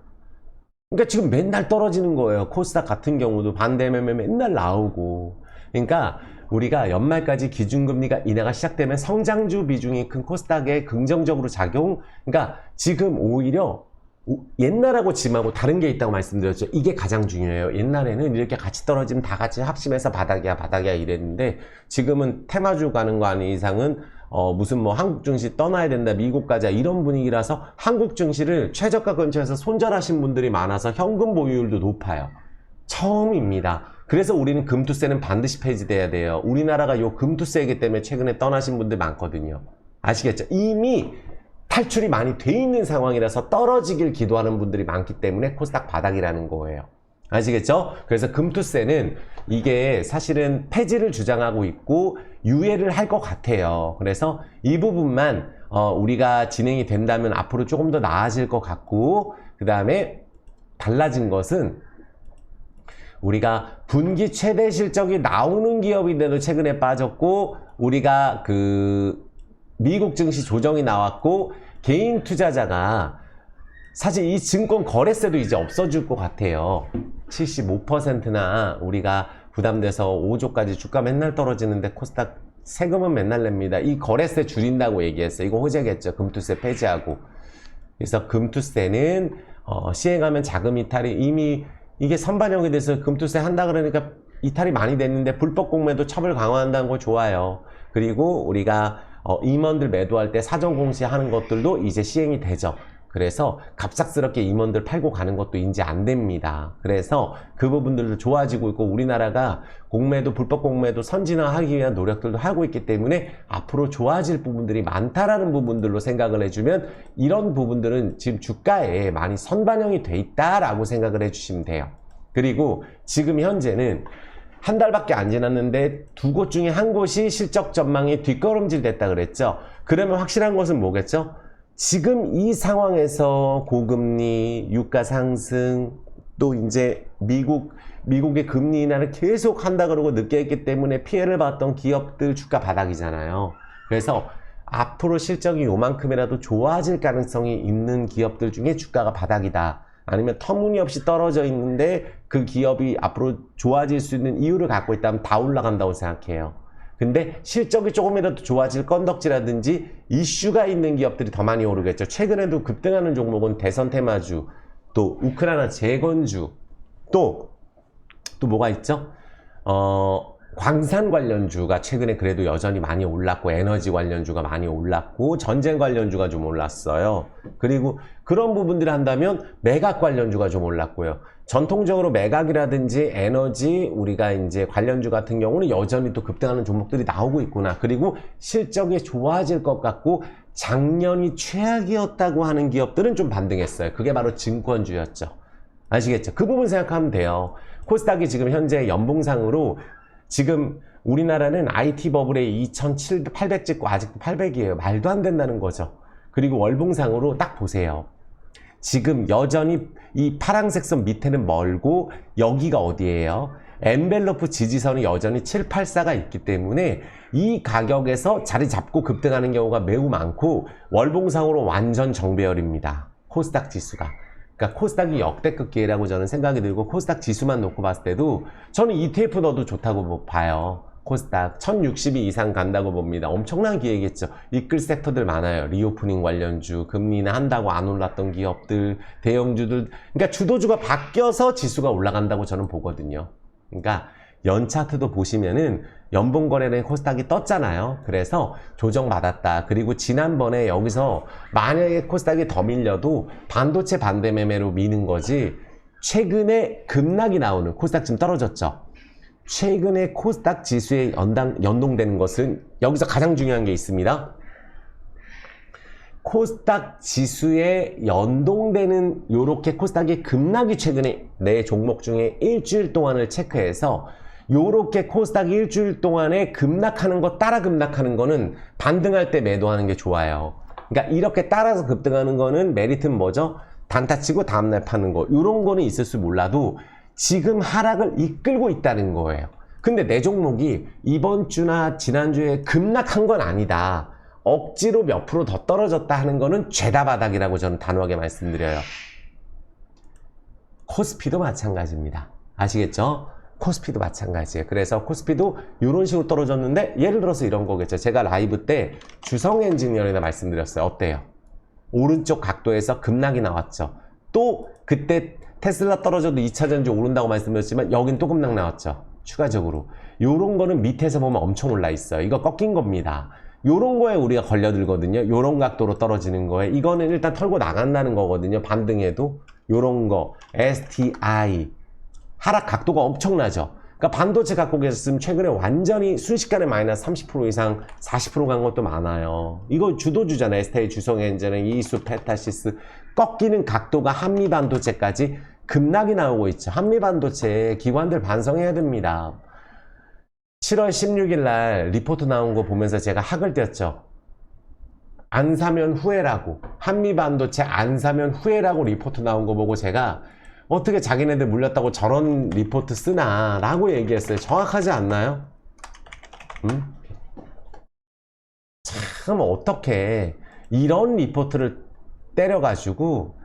그러니까 지금 맨날 떨어지는 거예요. 코스닥 같은 경우도 반대 매매 맨날 나오고. 그러니까 우리가 연말까지 기준금리가 인하가 시작되면 성장주 비중이 큰 코스닥에 긍정적으로 작용, 그러니까 지금 오히려 옛날하고 지금하고 다른 게 있다고 말씀드렸죠. 이게 가장 중요해요. 옛날에는 이렇게 같이 떨어지면 다 같이 합심해서 바닥이야 이랬는데, 지금은 테마주 가는 거 아닌 이상은 무슨 뭐 한국 증시 떠나야 된다, 미국 가자, 이런 분위기라서 한국 증시를 최저가 근처에서 손절하신 분들이 많아서 현금 보유율도 높아요. 처음입니다. 그래서 우리는 금투세는 반드시 폐지돼야 돼요. 우리나라가 요 금투세이기 때문에 최근에 떠나신 분들 많거든요. 아시겠죠? 이미 탈출이 많이 돼 있는 상황이라서 떨어지길 기도하는 분들이 많기 때문에 코스닥 바닥이라는 거예요. 아시겠죠? 그래서 금투세는 이게 사실은 폐지를 주장하고 있고 유예를 할 것 같아요. 그래서 이 부분만 우리가 진행이 된다면 앞으로 조금 더 나아질 것 같고, 그 다음에 달라진 것은 우리가 분기 최대 실적이 나오는 기업인데도 최근에 빠졌고, 우리가 미국 증시 조정이 나왔고, 개인 투자자가 사실 이 증권 거래세도 이제 없어질 것 같아요. 75%나 우리가 부담돼서 5조까지 주가 맨날 떨어지는데 코스닥 세금은 맨날 냅니다. 이 거래세 줄인다고 얘기했어요. 이거 호재겠죠. 금투세 폐지하고. 그래서 금투세는 시행하면 자금 이탈이 이미 이게 선반영이 돼서 금투세 한다 그러니까 이탈이 많이 됐는데, 불법 공매도 처벌 강화한다는 거 좋아요. 그리고 우리가 임원들 매도할 때 사전 공시하는 것들도 이제 시행이 되죠. 그래서 갑작스럽게 임원들 팔고 가는 것도 이제 안 됩니다. 그래서 그 부분들도 좋아지고 있고, 우리나라가 공매도, 불법 공매도 선진화하기 위한 노력들도 하고 있기 때문에 앞으로 좋아질 부분들이 많다라는 부분들로 생각을 해주면, 이런 부분들은 지금 주가에 많이 선반영이 돼 있다라고 생각을 해주시면 돼요. 그리고 지금 현재는 한 달밖에 안 지났는데 두 곳 중에 한 곳이 실적 전망이 뒷걸음질 됐다 그랬죠. 그러면 확실한 것은 뭐겠죠? 지금 이 상황에서 고금리, 유가 상승, 또 이제 미국의 금리 인하를 계속 한다 그러고 늦게 했기 때문에 피해를 봤던 기업들 주가 바닥이잖아요. 그래서 앞으로 실적이 요만큼이라도 좋아질 가능성이 있는 기업들 중에 주가가 바닥이다. 아니면 터무니없이 떨어져 있는데 그 기업이 앞으로 좋아질 수 있는 이유를 갖고 있다면 다 올라간다고 생각해요. 근데 실적이 조금이라도 좋아질 건덕지라든지 이슈가 있는 기업들이 더 많이 오르겠죠. 최근에도 급등하는 종목은 대선 테마주, 또 우크라이나 재건주, 또 뭐가 있죠? 광산 관련주가 최근에 그래도 여전히 많이 올랐고, 에너지 관련주가 많이 올랐고, 전쟁 관련주가 좀 올랐어요. 그리고 그런 부분들을 한다면 매각 관련주가 좀 올랐고요. 전통적으로 매각이라든지 에너지, 우리가 이제 관련주 같은 경우는 여전히 또 급등하는 종목들이 나오고 있구나. 그리고 실적이 좋아질 것 같고 작년이 최악이었다고 하는 기업들은 좀 반등했어요. 그게 바로 증권주였죠. 아시겠죠? 그 부분 생각하면 돼요. 코스닥이 지금 현재 연봉상으로 지금 우리나라는 IT 버블에 2,800 찍고 아직도 800이에요. 말도 안 된다는 거죠. 그리고 월봉상으로 딱 보세요. 지금 여전히 이 파란색 선 밑에는 멀고 여기가 어디예요? 엔벨로프 지지선이 여전히 784가 있기 때문에 이 가격에서 자리 잡고 급등하는 경우가 매우 많고, 월봉상으로 완전 정배열입니다. 코스닥 지수가. 그러니까 코스닥이 역대급 기회라고 저는 생각이 들고, 코스닥 지수만 놓고 봤을 때도 저는 ETF 넣어도 좋다고 봐요. 코스닥 1062 이상 간다고 봅니다. 엄청난 기회겠죠. 이끌 섹터들 많아요. 리오프닝 관련주, 금리나 한다고 안 올랐던 기업들, 대형주들, 그러니까 주도주가 바뀌어서 지수가 올라간다고 저는 보거든요. 그러니까 연 차트도 보시면은 연봉거래는 코스닥이 떴잖아요. 그래서 조정받았다. 그리고 지난번에 여기서 만약에 코스닥이 더 밀려도 반도체 반대 매매로 미는 거지, 최근에 급락이 나오는, 코스닥 지금 떨어졌죠. 최근에 코스닥 지수에 연동되는 것은 여기서 가장 중요한 게 있습니다. 코스닥 지수에 연동되는 요렇게 코스닥이 급락이 최근에 내 종목 중에 일주일 동안을 체크해서 요렇게 코스닥이 일주일 동안에 급락하는 거, 따라 급락하는 거는 반등할 때 매도하는 게 좋아요. 그러니까 이렇게 따라서 급등하는 거는 메리트는 뭐죠? 단타 치고 다음날 파는 거. 요런 거는 있을 수 몰라도 지금 하락을 이끌고 있다는 거예요. 근데 내 종목이 이번 주나 지난주에 급락한 건 아니다. 억지로 몇 프로 더 떨어졌다 하는 거는 죄다 바닥이라고 저는 단호하게 말씀드려요. 코스피도 마찬가지입니다. 아시겠죠? 코스피도 마찬가지예요. 그래서 코스피도 이런 식으로 떨어졌는데 예를 들어서 이런 거겠죠. 제가 라이브 때 주성엔지니어링이나 말씀드렸어요. 어때요? 오른쪽 각도에서 급락이 나왔죠. 또 그때 테슬라 떨어져도 2차전지 오른다고 말씀드렸지만 여긴 또 급락 나왔죠. 추가적으로 요런 거는 밑에서 보면 엄청 올라 있어요. 이거 꺾인 겁니다. 요런 거에 우리가 걸려들거든요. 요런 각도로 떨어지는 거에 이거는 일단 털고 나간다는 거거든요. 반등해도 요런 거 STI 하락 각도가 엄청나죠. 그러니까 반도체 갖고 계셨으면 최근에 완전히 순식간에 마이너스 30% 이상 40% 간 것도 많아요. 이거 주도주잖아요. STI, 주성엔지는 이수, 페타시스 꺾이는 각도가 한미반도체까지 급락이 나오고 있죠. 한미반도체 기관들 반성해야 됩니다. 7월 16일 날 리포트 나온 거 보면서 제가 학을 띄었죠. 안 사면 후회라고. 한미반도체 안 사면 후회라고 리포트 나온 거 보고 제가 어떻게 자기네들 물렸다고 저런 리포트 쓰나 라고 얘기했어요. 정확하지 않나요? 참 어떻게 이런 리포트를 때려가지고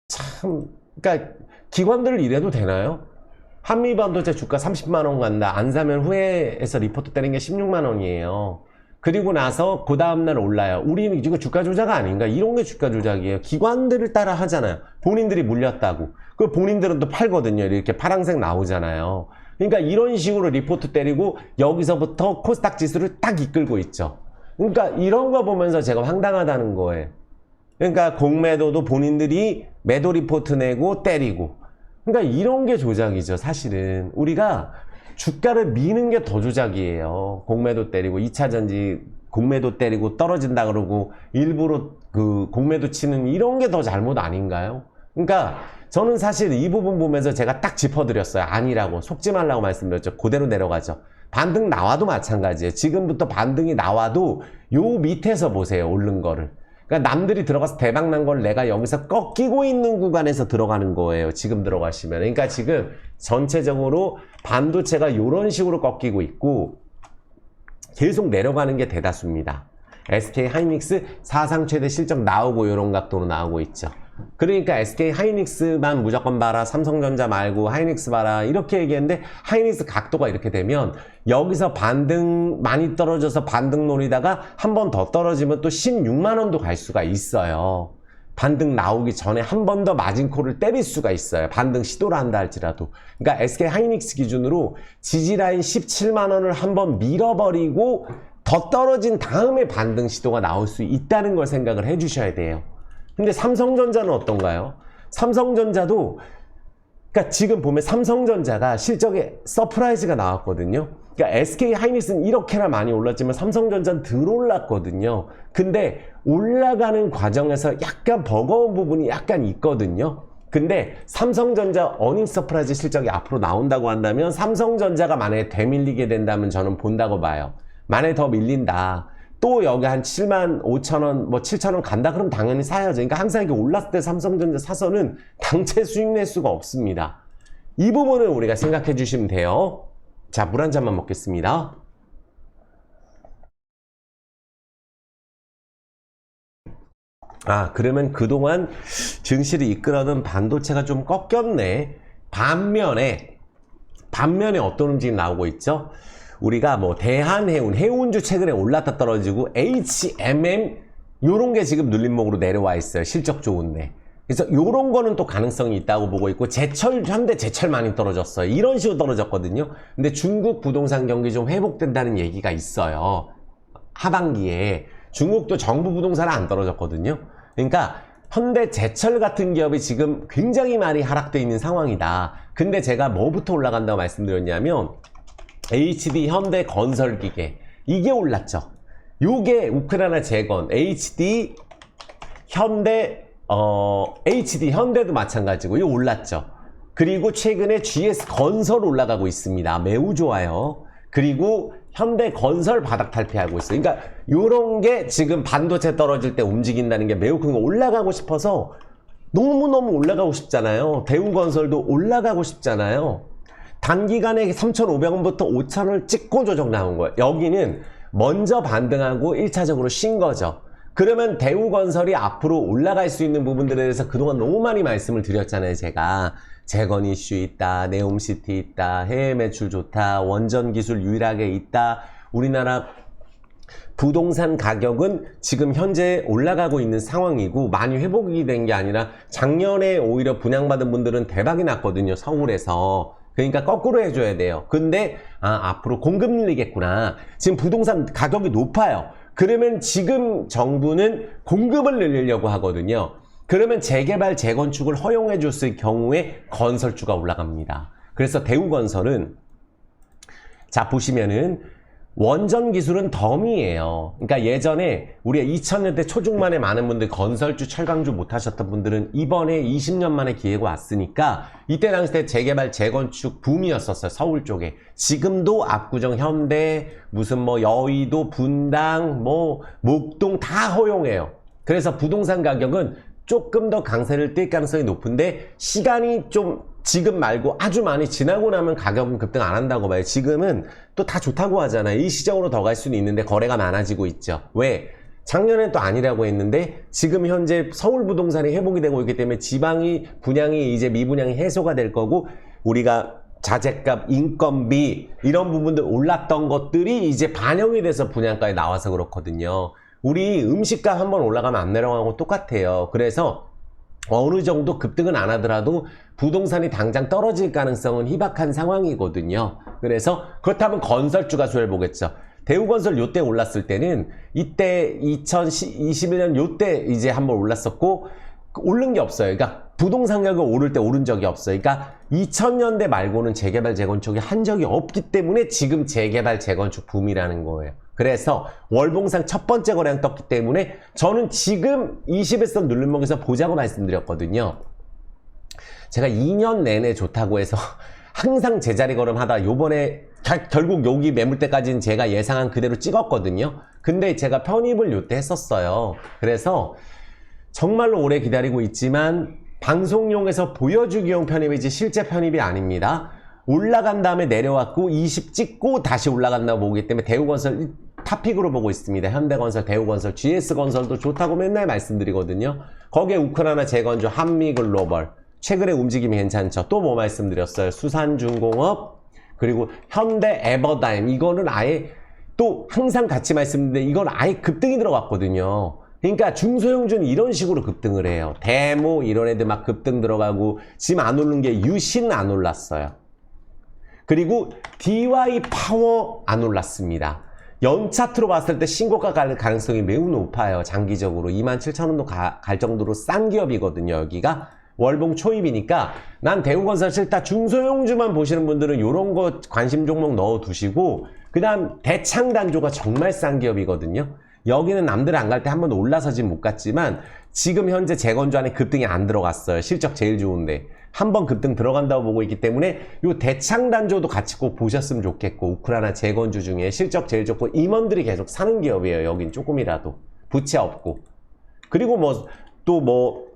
참 그러니까 기관들 이래도 되나요? 한미반도체 주가 30만원 간다. 안 사면 후회해서 리포트 때린 게 16만원이에요. 그리고 나서 그 다음날 올라요. 우리는 이거 주가 조작 아닌가? 이런 게 주가 조작이에요. 기관들을 따라 하잖아요. 본인들이 물렸다고. 그 본인들은 또 팔거든요. 이렇게 파란색 나오잖아요. 그러니까 이런 식으로 리포트 때리고 여기서부터 코스닥 지수를 딱 이끌고 있죠. 그러니까 이런 거 보면서 제가 황당하다는 거예요. 그러니까 공매도도 본인들이 매도 리포트 내고 때리고. 그러니까 이런 게 조작이죠. 사실은 우리가 주가를 미는 게 더 조작이에요. 공매도 때리고 2차전지 공매도 때리고 떨어진다 그러고 일부러 그 공매도 치는 이런 게 더 잘못 아닌가요? 그러니까 저는 사실 이 부분 보면서 제가 딱 짚어드렸어요. 아니라고. 속지 말라고 말씀드렸죠. 그대로 내려가죠. 반등 나와도 마찬가지예요. 지금부터 반등이 나와도 요 밑에서 보세요. 오른 거를. 그러니까 남들이 들어가서 대박 난 걸 내가 여기서 꺾이고 있는 구간에서 들어가는 거예요. 지금 들어가시면. 그러니까 지금 전체적으로 반도체가 이런 식으로 꺾이고 있고 계속 내려가는 게 대다수입니다. SK 하이닉스 사상 최대 실적 나오고 이런 각도로 나오고 있죠. 그러니까 SK 하이닉스만 무조건 봐라. 삼성전자 말고 하이닉스 봐라. 이렇게 얘기했는데 하이닉스 각도가 이렇게 되면 여기서 반등 많이 떨어져서 반등 노리다가 한 번 더 떨어지면 또 16만원도 갈 수가 있어요. 반등 나오기 전에 한 번 더 마진콜을 때릴 수가 있어요. 반등 시도를 한다 할지라도. 그러니까 SK 하이닉스 기준으로 지지라인 17만원을 한번 밀어버리고 더 떨어진 다음에 반등 시도가 나올 수 있다는 걸 생각을 해주셔야 돼요. 근데 삼성전자는 어떤가요? 삼성전자도 그러니까 지금 보면 삼성전자가 실적에 서프라이즈가 나왔거든요. 그러니까 SK 하이닉스는 이렇게나 많이 올랐지만 삼성전자는 덜 올랐거든요. 근데 올라가는 과정에서 약간 버거운 부분이 약간 있거든요. 근데 삼성전자 어닝 서프라이즈 실적이 앞으로 나온다고 한다면 삼성전자가 만약에 되밀리게 된다면 저는 본다고 봐요. 만약에 더 밀린다. 또 여기 한 7만 5천원, 뭐 7천원 간다 그러면 당연히 사야죠. 그러니까 항상 이게 올랐을 때 삼성전자 사서는 당체 수익 낼 수가 없습니다. 이 부분을 우리가 생각해 주시면 돼요. 자, 물 한 잔만 먹겠습니다. 그러면 그동안 증시를 이끌어던 반도체가 좀 꺾였네. 반면에 어떤 움직임이 나오고 있죠? 우리가 뭐 대한해운, 해운주 최근에 올랐다 떨어지고 HMM 요런 게 지금 눌림목으로 내려와 있어요. 실적 좋은데. 그래서 요런 거는 또 가능성이 있다고 보고 있고 제철, 현대 제철 많이 떨어졌어요. 이런 식으로 떨어졌거든요. 근데 중국 부동산 경기 좀 회복된다는 얘기가 있어요. 하반기에. 중국도 정부 부동산은 안 떨어졌거든요. 그러니까 현대 제철 같은 기업이 지금 굉장히 많이 하락되어 있는 상황이다. 근데 제가 뭐부터 올라간다고 말씀드렸냐면 HD 현대 건설기계 이게 올랐죠. 요게 우크라이나 재건 HD 현대 HD 현대도 마찬가지고 이거 올랐죠. 그리고 최근에 GS 건설 올라가고 있습니다. 매우 좋아요. 그리고 현대 건설 바닥 탈피하고 있어요. 그러니까 요런 게 지금 반도체 떨어질 때 움직인다는 게 매우 큰 거. 올라가고 싶어서 너무너무 올라가고 싶잖아요. 대우건설도 올라가고 싶잖아요. 단기간에 3,500원부터 5,000원을 찍고 조정 나온 거예요. 여기는 먼저 반등하고 1차적으로 쉰 거죠. 그러면 대우건설이 앞으로 올라갈 수 있는 부분들에 대해서 그동안 너무 많이 말씀을 드렸잖아요, 제가. 재건 이슈 있다, 네옴시티 있다, 해외 매출 좋다, 원전 기술 유일하게 있다. 우리나라 부동산 가격은 지금 현재 올라가고 있는 상황이고 많이 회복이 된 게 아니라 작년에 오히려 분양받은 분들은 대박이 났거든요. 서울에서. 그러니까 거꾸로 해줘야 돼요. 근데 앞으로 공급 늘리겠구나. 지금 부동산 가격이 높아요. 그러면 지금 정부는 공급을 늘리려고 하거든요. 그러면 재개발, 재건축을 허용해 줬을 경우에 건설주가 올라갑니다. 그래서 대우건설은 자 보시면은 원전 기술은 덤이에요. 그러니까 예전에 우리가 2000년대 초중반에 많은 분들 건설주, 철강주 못 하셨던 분들은 이번에 20년 만에 기회가 왔으니까 이때 당시 때 재개발, 재건축 붐이었었어요. 서울 쪽에. 지금도 압구정, 현대, 무슨 뭐 여의도, 분당, 뭐 목동 다 허용해요. 그래서 부동산 가격은 조금 더 강세를 띨 가능성이 높은데 시간이 좀 지금 말고 아주 많이 지나고 나면 가격은 급등 안 한다고 봐요. 지금은 또 다 좋다고 하잖아요. 일시적으로 더 갈 수는 있는데 거래가 많아지고 있죠. 왜? 작년엔 또 아니라고 했는데 지금 현재 서울 부동산이 회복이 되고 있기 때문에 지방이 분양이 이제 미분양이 해소가 될 거고 우리가 자재값, 인건비 이런 부분들 올랐던 것들이 이제 반영이 돼서 분양가에 나와서 그렇거든요. 우리 음식값 한번 올라가면 안 내려가고 똑같아요. 그래서 어느 정도 급등은 안 하더라도 부동산이 당장 떨어질 가능성은 희박한 상황이거든요. 그래서 그렇다면 건설주가 수혜를 보겠죠. 대우건설 요때 올랐을 때는 이때 2021년 요때 이제 한번 올랐었고 오른 게 없어요. 그러니까 부동산 가격 오를 때 오른 적이 없어요. 그러니까 2000년대 말고는 재개발, 재건축이 한 적이 없기 때문에 지금 재개발, 재건축 붐이라는 거예요. 그래서 월봉상 첫 번째 거래량 떴기 때문에 저는 지금 21선 누른목에서 보자고 말씀드렸거든요. 제가 2년 내내 좋다고 해서 항상 제자리 걸음하다 요번에 결국 여기 매물대까지는 제가 예상한 그대로 찍었거든요. 근데 제가 편입을 요때 했었어요. 그래서 정말로 오래 기다리고 있지만 방송용에서 보여주기용 편입이지 실제 편입이 아닙니다. 올라간 다음에 내려왔고 20 찍고 다시 올라간다고 보기 때문에 대우건설 탑픽으로 보고 있습니다. 현대건설, 대우건설, GS건설도 좋다고 맨날 말씀드리거든요. 거기에 우크라이나 재건주, 한미글로벌 최근에 움직임이 괜찮죠. 또 뭐 말씀드렸어요. 수산중공업 그리고 현대 에버다임 이거는 아예 또 항상 같이 말씀드리는데 이건 아예 급등이 들어갔거든요. 그러니까 중소형주는 이런 식으로 급등을 해요. 대모 이런 애들 막 급등 들어가고 지금 안 오른 게 유신 안 올랐어요. 그리고 DY 파워 안 올랐습니다. 연차트로 봤을 때 신고가 갈 가능성이 매우 높아요. 장기적으로 27,000원도 갈 정도로 싼 기업이거든요. 여기가 월봉 초입이니까 난 대우건설 싫다. 중소형주만 보시는 분들은 이런 거 관심 종목 넣어 두시고 그 다음 대창단조가 정말 싼 기업이거든요. 여기는 남들 안 갈 때 한번 올라서진 못 갔지만 지금 현재 재건주 안에 급등이 안 들어갔어요. 실적 제일 좋은데 한번 급등 들어간다고 보고 있기 때문에 이 대창단조도 같이 꼭 보셨으면 좋겠고 우크라이나 재건주 중에 실적 제일 좋고 임원들이 계속 사는 기업이에요. 여긴 조금이라도 부채 없고 그리고 뭐 또 뭐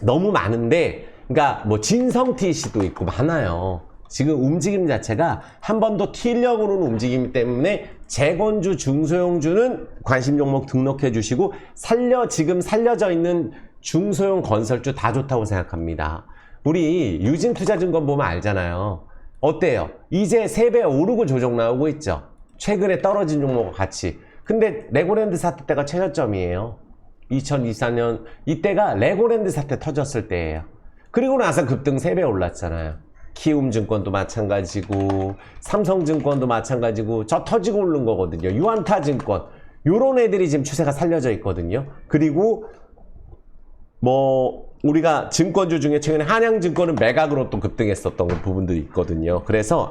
너무 많은데 그러니까 뭐 진성TC도 있고 많아요. 지금 움직임 자체가 한 번 더 튀려고 오는 움직임 때문에 재건주, 중소형주는 관심 종목 등록해 주시고 지금 살려져 있는 중소형 건설주 다 좋다고 생각합니다. 우리 유진투자증권 보면 알잖아요. 어때요? 이제 3배 오르고 조정 나오고 있죠. 최근에 떨어진 종목과 같이. 근데 레고랜드 사태 때가 최저점이에요. 2024년 이때가 레고랜드 사태 터졌을 때예요. 그리고 나서 급등 3배 올랐잖아요. 키움증권도 마찬가지고 삼성증권도 마찬가지고 저 터지고 오른 거거든요. 유안타증권 요런 애들이 지금 추세가 살려져 있거든요. 그리고 뭐 우리가 증권주 중에 최근에 한양증권은 매각으로 또 급등했었던 부분들이 있거든요. 그래서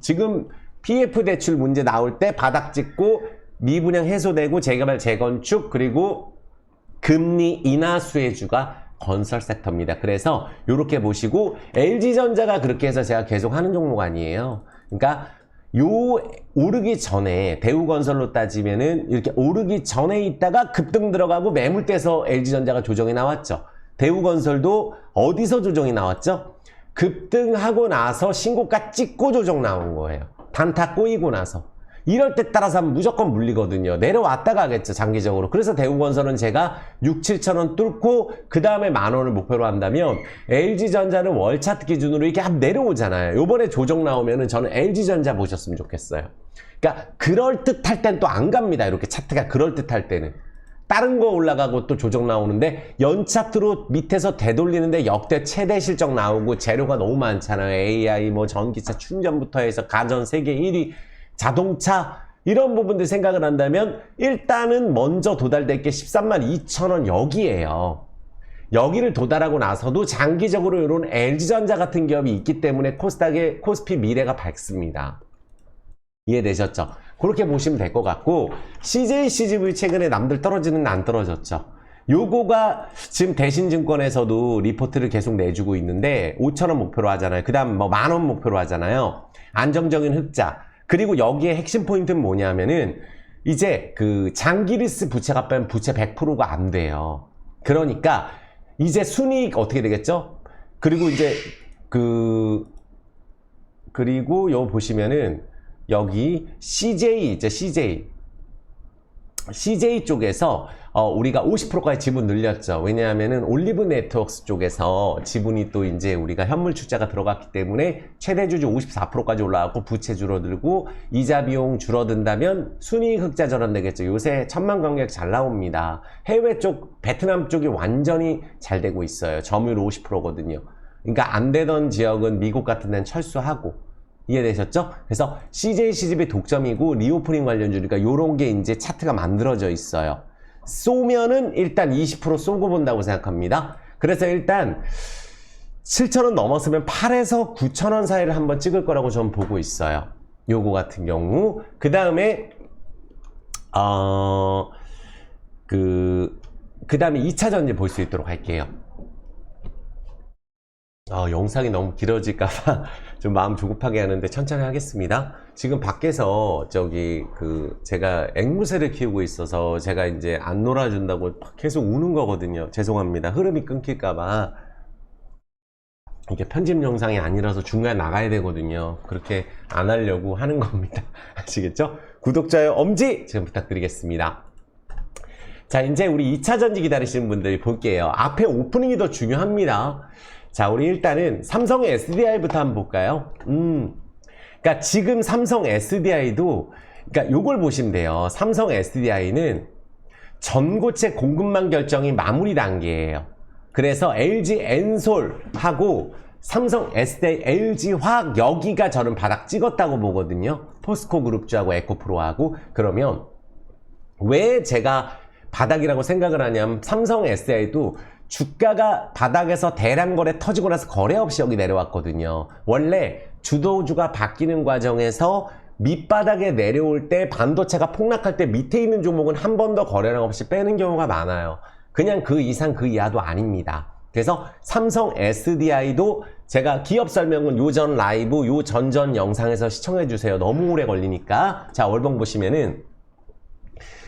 지금 PF 대출 문제 나올 때 바닥 찍고 미분양 해소되고 재개발 재건축 그리고 금리 인하 수혜주가 건설 섹터입니다. 그래서 이렇게 보시고 LG전자가 그렇게 해서 제가 계속 하는 종목 아니에요. 그러니까 오르기 전에 대우건설로 따지면은 이렇게 오르기 전에 있다가 급등 들어가고 매물대에서 LG전자가 조정이 나왔죠. 대우건설도 어디서 조정이 나왔죠? 급등하고 나서 신고가 찍고 조정 나온 거예요. 단타 꼬이고 나서. 이럴 때 따라서 하면 무조건 물리거든요. 내려왔다 가겠죠, 장기적으로. 그래서 대우건설은 제가 6, 7천원 뚫고 그 다음에 10,000원을 목표로 한다면 LG전자는 월 차트 기준으로 이렇게 한번 내려오잖아요. 요번에 조정 나오면은 저는 LG전자 보셨으면 좋겠어요. 그러니까 그럴듯할 땐 또 안 갑니다. 이렇게 차트가 그럴듯할 때는. 다른 거 올라가고 또 조정 나오는데 연차트로 밑에서 되돌리는데 역대 최대 실적 나오고 재료가 너무 많잖아요. AI, 뭐 전기차 충전부터 해서 가전 세계 1위, 자동차 이런 부분들 생각을 한다면 일단은 먼저 도달될 게 132,000원 여기에요. 여기를 도달하고 나서도 장기적으로 이런 LG전자 같은 기업이 있기 때문에 코스닥의 코스피 미래가 밝습니다. 이해되셨죠? 그렇게 보시면 될 것 같고 CJ, CGV 최근에 남들 떨어지는 안 떨어졌죠. 요거가 지금 대신증권에서도 리포트를 계속 내주고 있는데 5,000원 목표로 하잖아요. 그 다음 뭐 10,000원 목표로 하잖아요. 안정적인 흑자. 그리고 여기에 핵심 포인트는 뭐냐면은 이제 그 장기리스 부채가 빼면 부채 100%가 안 돼요. 그러니까 이제 순이익 어떻게 되겠죠? 그리고 이제 그리고 요 보시면은 여기 CJ 있죠, CJ 쪽에서 우리가 50%까지 지분 늘렸죠. 왜냐하면은 올리브 네트워크스 쪽에서 지분이 또 이제 우리가 현물 출자가 들어갔기 때문에 최대 주주 54%까지 올라왔고 부채 줄어들고 이자 비용 줄어든다면 순이익 흑자 전환되겠죠. 요새 천만 관객 잘 나옵니다. 해외 쪽, 베트남 쪽이 완전히 잘 되고 있어요. 점유율 50%거든요. 그러니까 안 되던 지역은 미국 같은 데는 철수하고. 이해되셨죠? 그래서 CJ, CGV 독점이고 리오프닝 관련주니까 요런 게 이제 차트가 만들어져 있어요. 쏘면은 일단 20% 쏘고 본다고 생각합니다. 그래서 일단 7,000원 넘었으면 8에서 9,000원 사이를 한번 찍을 거라고 저는 보고 있어요. 요거 같은 경우. 그 다음에 그 다음에 2차 전지 볼 수 있도록 할게요. 영상이 너무 길어질까봐 좀 마음 조급하게 하는데 천천히 하겠습니다. 지금 밖에서 제가 앵무새를 키우고 있어서 제가 이제 안 놀아준다고 계속 우는 거거든요. 죄송합니다. 흐름이 끊길까봐. 이게 편집 영상이 아니라서 중간에 나가야 되거든요. 그렇게 안 하려고 하는 겁니다. 아시겠죠? 구독, 좋아요, 엄지 지금 부탁드리겠습니다. 자, 이제 우리 2차 전지 기다리시는 분들 볼게요. 앞에 오프닝이 더 중요합니다. 자, 우리 일단은 삼성 SDI부터 한번 볼까요? 그러니까 지금 삼성 SDI도, 그러니까 요걸 보시면 돼요. 삼성 SDI는 전고체 공급망 결정이 마무리 단계예요. 그래서 LG 엔솔하고 삼성 SDI, LG 화학 여기가 저는 바닥 찍었다고 보거든요. 포스코 그룹주하고 에코프로하고. 그러면 왜 제가 바닥이라고 생각을 하냐면 삼성 SDI도 주가가 바닥에서 대량 거래 터지고 나서 거래 없이 여기 내려왔거든요. 원래 주도주가 바뀌는 과정에서 밑바닥에 내려올 때 반도체가 폭락할 때 밑에 있는 종목은 한 번 더 거래량 없이 빼는 경우가 많아요. 그냥 그 이상 그 이하도 아닙니다. 그래서 삼성 SDI도 제가 기업 설명은 요전 라이브 요 전전 영상에서 시청해 주세요. 너무 오래 걸리니까. 자, 월봉 보시면은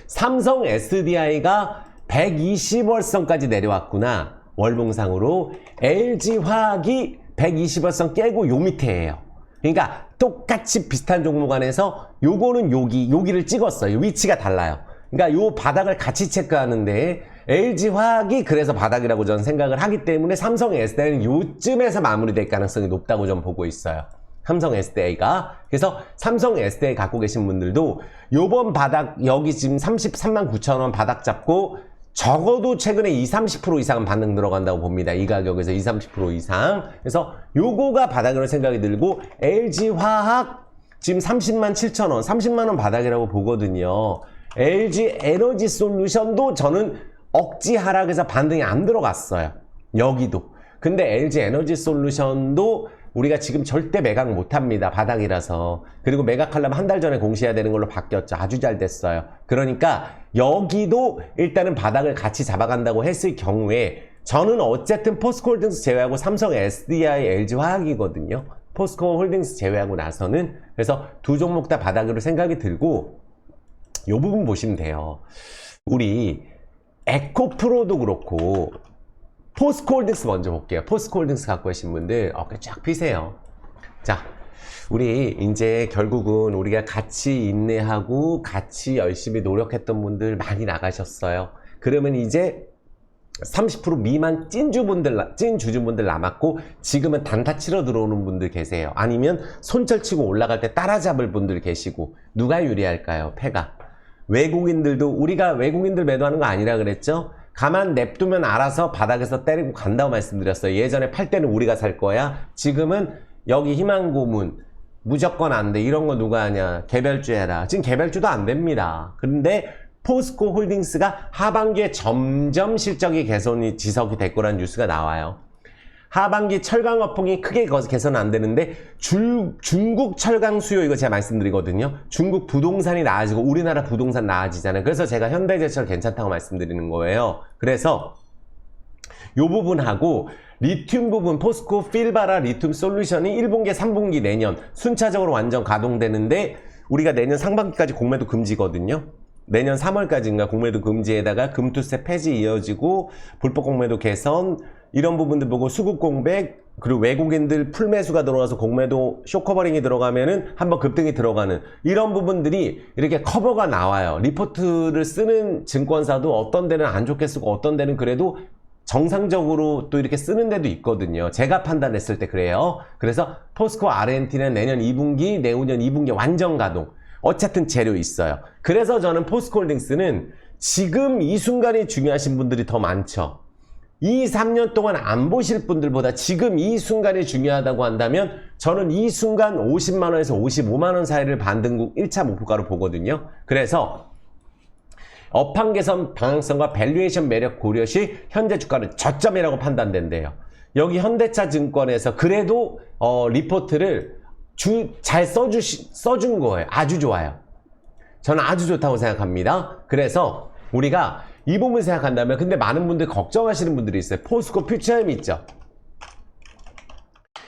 삼성 SDI가 120월선까지 내려왔구나. 월봉상으로 LG화학이 120월선 깨고 요 밑에예요. 그러니까 똑같이 비슷한 종목 안에서 요거는 여기를 찍었어요. 위치가 달라요. 그러니까 요 바닥을 같이 체크하는데 LG화학이 그래서 바닥이라고 저는 생각을 하기 때문에 삼성 SDI는 요쯤에서 마무리될 가능성이 높다고 저는 보고 있어요. 삼성 SDI가. 그래서 삼성 SDI 갖고 계신 분들도 요번 바닥 여기 지금 339,000원 바닥 잡고 적어도 최근에 20-30% 이상은 반등 들어간다고 봅니다. 이 가격에서 20-30% 이상. 그래서 요거가 바닥으로 생각이 들고 LG화학 지금 307,000원, 30만원 바닥이라고 보거든요. LG 에너지 솔루션도 저는 억지 하락해서 반등이 안 들어갔어요. 여기도. 근데 LG 에너지 솔루션도 우리가 지금 절대 매각 못합니다. 바닥이라서. 그리고 매각하려면 한 달 전에 공시해야 되는 걸로 바뀌었죠. 아주 잘 됐어요. 그러니까 여기도 일단은 바닥을 같이 잡아간다고 했을 경우에 저는 어쨌든 포스코홀딩스 제외하고 삼성 SDI, LG화학이거든요. 포스코홀딩스 제외하고 나서는. 그래서 두 종목 다 바닥으로 생각이 들고 이 부분 보시면 돼요. 우리 에코프로도 그렇고 포스코홀딩스 먼저 볼게요. 포스코홀딩스 갖고 계신 분들 어깨 쫙 펴세요. 자, 우리 이제 결국은 우리가 같이 인내하고 같이 열심히 노력했던 분들 많이 나가셨어요. 그러면 이제 30% 미만 찐 주주분들 남았고, 지금은 단타 치러 들어오는 분들 계세요. 아니면 손절 치고 올라갈 때 따라잡을 분들 계시고. 누가 유리할까요? 패가. 외국인들도, 우리가 외국인들 매도하는 거 아니라 그랬죠? 가만 냅두면 알아서 바닥에서 때리고 간다고 말씀드렸어요. 예전에 팔 때는 우리가 살 거야. 지금은 여기 희망고문 무조건 안 돼. 이런 거 누가 하냐? 개별주 해라. 지금 개별주도 안 됩니다. 그런데 포스코 홀딩스가 하반기에 점점 실적이 개선이 지속이 될 거라는 뉴스가 나와요. 하반기 철강 거품이 크게 개선 안 되는데 중국 철강 수요, 이거 제가 말씀드리거든요. 중국 부동산이 나아지고 우리나라 부동산 나아지잖아요. 그래서 제가 현대제철 괜찮다고 말씀드리는 거예요. 그래서 요 부분하고 리튬 부분, 포스코 필바라 리튬 솔루션이 1분기, 3분기 내년 순차적으로 완전 가동되는데, 우리가 내년 상반기까지 공매도 금지거든요. 내년 3월까지인가 공매도 금지에다가 금투세 폐지 이어지고 불법 공매도 개선, 이런 부분들 보고 수급 공백, 그리고 외국인들 풀매수가 들어와서 공매도 쇼커버링이 들어가면은 한번 급등이 들어가는, 이런 부분들이 이렇게 커버가 나와요. 리포트를 쓰는 증권사도 어떤 데는 안 좋게 쓰고 어떤 데는 그래도 정상적으로 또 이렇게 쓰는 데도 있거든요. 제가 판단했을 때 그래요. 그래서 포스코 R&T는 내년 2분기, 내후년 2분기 완전 가동. 어쨌든 재료 있어요. 그래서 저는 포스코홀딩스는 지금 이 순간이 중요하신 분들이 더 많죠. 2, 3년 동안 안 보실 분들보다 지금 이 순간이 중요하다고 한다면, 저는 이 순간 50만원에서 55만원 사이를 반등국 1차 목표가로 보거든요. 그래서 업황 개선 방향성과 밸류에이션 매력 고려 시 현재 주가는 저점이라고 판단된대요. 여기 현대차 증권에서 그래도 리포트를 잘 써준 거예요. 아주 좋아요. 저는 아주 좋다고 생각합니다. 그래서 우리가 이 부분 생각한다면, 근데 많은 분들 걱정하시는 분들이 있어요. 포스코 퓨처엠 있죠.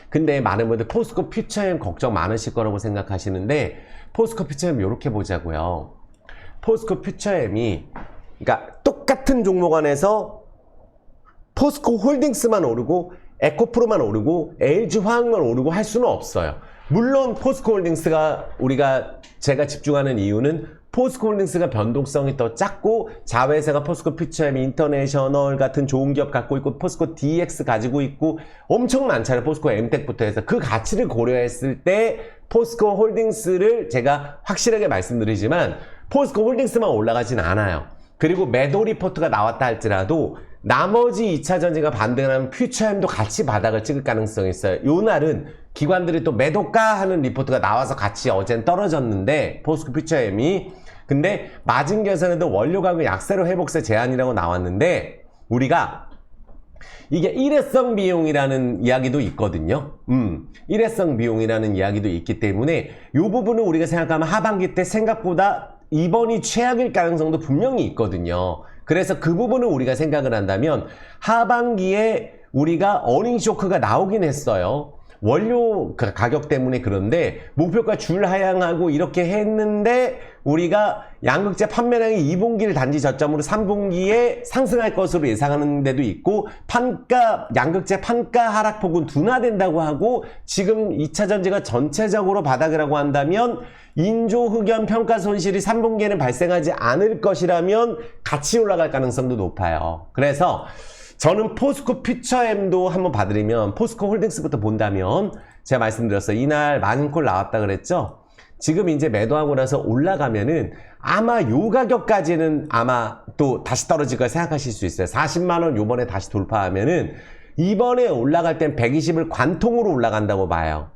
근데 많은 분들 포스코 퓨처엠 걱정 많으실 거라고 생각하시는데, 포스코 퓨처엠 이렇게 보자고요. 포스코 퓨처엠이, 그러니까 똑같은 종목 안에서 포스코 홀딩스만 오르고 에코프로만 오르고 LG화학만 오르고 할 수는 없어요. 물론 포스코홀딩스가 제가 집중하는 이유는 포스코홀딩스가 변동성이 더 작고, 자회사가 포스코 퓨처엠 인터내셔널 같은 좋은 기업 갖고 있고, 포스코 DX 가지고 있고 엄청 많잖아요. 포스코 엠텍부터 해서 그 가치를 고려했을 때 포스코홀딩스를 제가 확실하게 말씀드리지만, 포스코홀딩스만 올라가진 않아요. 그리고 매도 리포트가 나왔다 할지라도 나머지 2차전지가 반등하면 퓨처엠도 같이 바닥을 찍을 가능성이 있어요. 요 날은 기관들이 또 매도가 하는 리포트가 나와서 같이 어젠 떨어졌는데, 포스코 퓨처엠이. 근데 마진 개선에도 원료 가격 약세로 회복세 제한이라고 나왔는데, 우리가 이게 일회성 비용이라는 이야기도 있거든요. 일회성 비용이라는 이야기도 있기 때문에 요 부분은 우리가 생각하면 하반기 때 생각보다 이번이 최악일 가능성도 분명히 있거든요. 그래서 그 부분을 우리가 생각을 한다면, 하반기에 우리가 어닝 쇼크가 나오긴 했어요. 원료 가격 때문에. 그런데 목표가 줄 하향하고 이렇게 했는데, 우리가 양극재 판매량이 2분기를 단지 저점으로 3분기에 상승할 것으로 예상하는 데도 있고, 양극재 판가 하락폭은 둔화된다고 하고, 지금 2차전지가 전체적으로 바닥이라고 한다면 인조 흑연 평가 손실이 3분기에는 발생하지 않을 것이라면 같이 올라갈 가능성도 높아요. 그래서 저는 포스코 퓨처엠도 한번 봐드리면, 포스코 홀딩스부터 본다면, 제가 말씀드렸어요. 이날 마진콜 나왔다 그랬죠? 지금 이제 매도하고 나서 올라가면은 아마 요 가격까지는 아마 또 다시 떨어질 걸 생각하실 수 있어요. 40만원 요번에 다시 돌파하면은 이번에 올라갈 땐 120을 관통으로 올라간다고 봐요.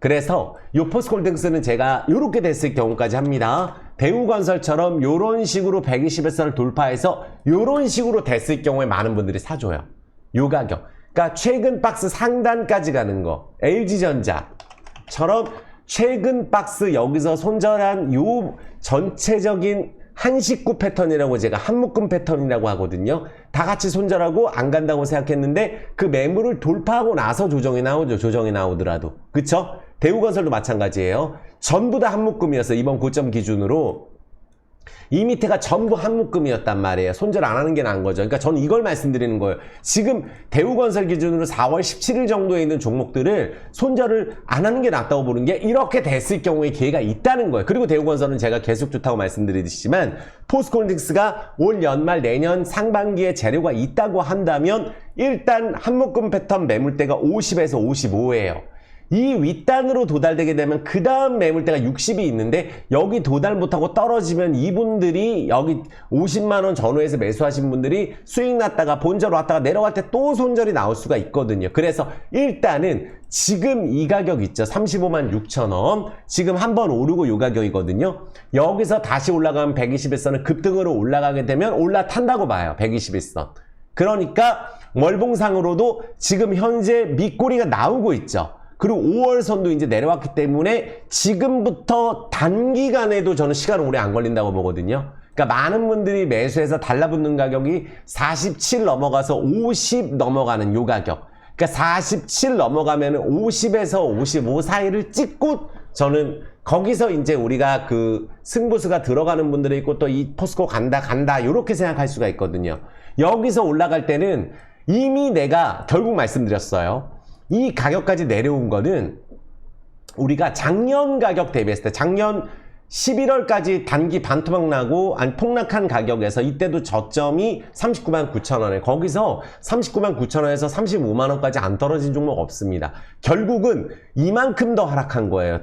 그래서 요 포스코홀딩스는 제가 요렇게 됐을 경우까지 합니다. 대우건설처럼 요런 식으로 120에서를 돌파해서 요런 식으로 됐을 경우에 많은 분들이 사줘요. 요 가격. 그러니까 최근 박스 상단까지 가는 거. LG전자처럼 최근 박스 여기서 손절한 요 전체적인 한식구 패턴이라고 제가 한묶음 패턴이라고 하거든요. 다 같이 손절하고 안 간다고 생각했는데 그 매물을 돌파하고 나서 조정이 나오죠. 조정이 나오더라도. 그쵸? 대우건설도 마찬가지예요. 전부 다 한묶음이었어요. 이번 고점 기준으로. 이 밑에가 전부 한 묶음이었단 말이에요. 손절 안 하는 게 나은 거죠. 그러니까 저는 이걸 말씀드리는 거예요. 지금 대우건설 기준으로 4월 17일 정도에 있는 종목들을 손절을 안 하는 게 낫다고 보는 게 이렇게 됐을 경우에 기회가 있다는 거예요. 그리고 대우건설은 제가 계속 좋다고 말씀드리지만 포스코홀딩스가 올 연말 내년 상반기에 재료가 있다고 한다면 일단 한 묶음 패턴 매물대가 50에서 55예요. 이 윗단으로 도달되게 되면 그 다음 매물대가 60이 있는데 여기 도달 못하고 떨어지면 이분들이 여기 50만원 전후에서 매수하신 분들이 수익 났다가 본절 왔다가 내려갈 때 또 손절이 나올 수가 있거든요. 그래서 일단은 지금 이 가격 있죠. 35만 6천원. 지금 한번 오르고 이 가격이거든요. 여기서 다시 올라가면 121선은 급등으로 올라가게 되면 올라탄다고 봐요. 121선. 그러니까 월봉상으로도 지금 현재 밑꼬리가 나오고 있죠. 그리고 5월선도 이제 내려왔기 때문에 지금부터 단기간에도 저는 시간은 오래 안 걸린다고 보거든요. 그러니까 많은 분들이 매수해서 달라붙는 가격이 47 넘어가서 50 넘어가는 요 가격. 그러니까 47 넘어가면 50에서 55 사이를 찍고 저는 거기서 이제 우리가 그 승부수가 들어가는 분들이 있고 또 이 포스코 간다 이렇게 생각할 수가 있거든요. 여기서 올라갈 때는 이미 내가 결국 말씀드렸어요. 이 가격까지 내려온 거는 우리가 작년 가격 대비했을 때 작년 11월까지 단기 반토막 나고 폭락한 가격에서 이때도 저점이 39만 9천원에 거기서 39만 9천원에서 35만원까지 안 떨어진 종목 없습니다. 결국은 이만큼 더 하락한 거예요.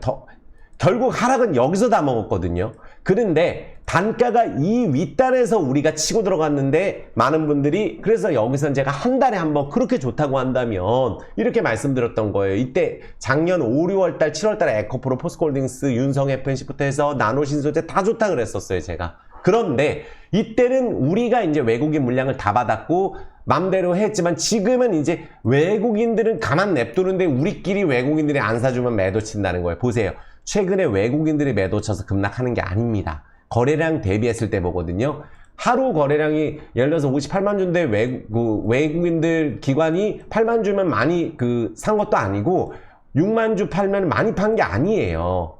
결국 하락은 여기서 다 먹었거든요. 그런데 단가가 이 윗단에서 우리가 치고 들어갔는데 많은 분들이 그래서 여기서 제가 한 달에 한번 그렇게 좋다고 한다면 이렇게 말씀드렸던 거예요. 이때 작년 5, 6월달, 7월달에 에코프로, 포스코홀딩스, 윤성 FNC부터 해서 나노신소재 다 좋다 그랬었어요, 제가. 그런데 이때는 우리가 이제 외국인 물량을 다 받았고 맘대로 했지만 지금은 이제 외국인들은 가만 냅두는데 우리끼리 외국인들이 안 사주면 매도 친다는 거예요. 보세요. 최근에 외국인들이 매도 쳐서 급락하는 게 아닙니다. 거래량 대비했을 때 보거든요. 하루 거래량이 예를 들어서 58만 주인데 외국인들 기관이 8만 주면 많이 산 것도 아니고 6만 주 팔면 많이 판 게 아니에요.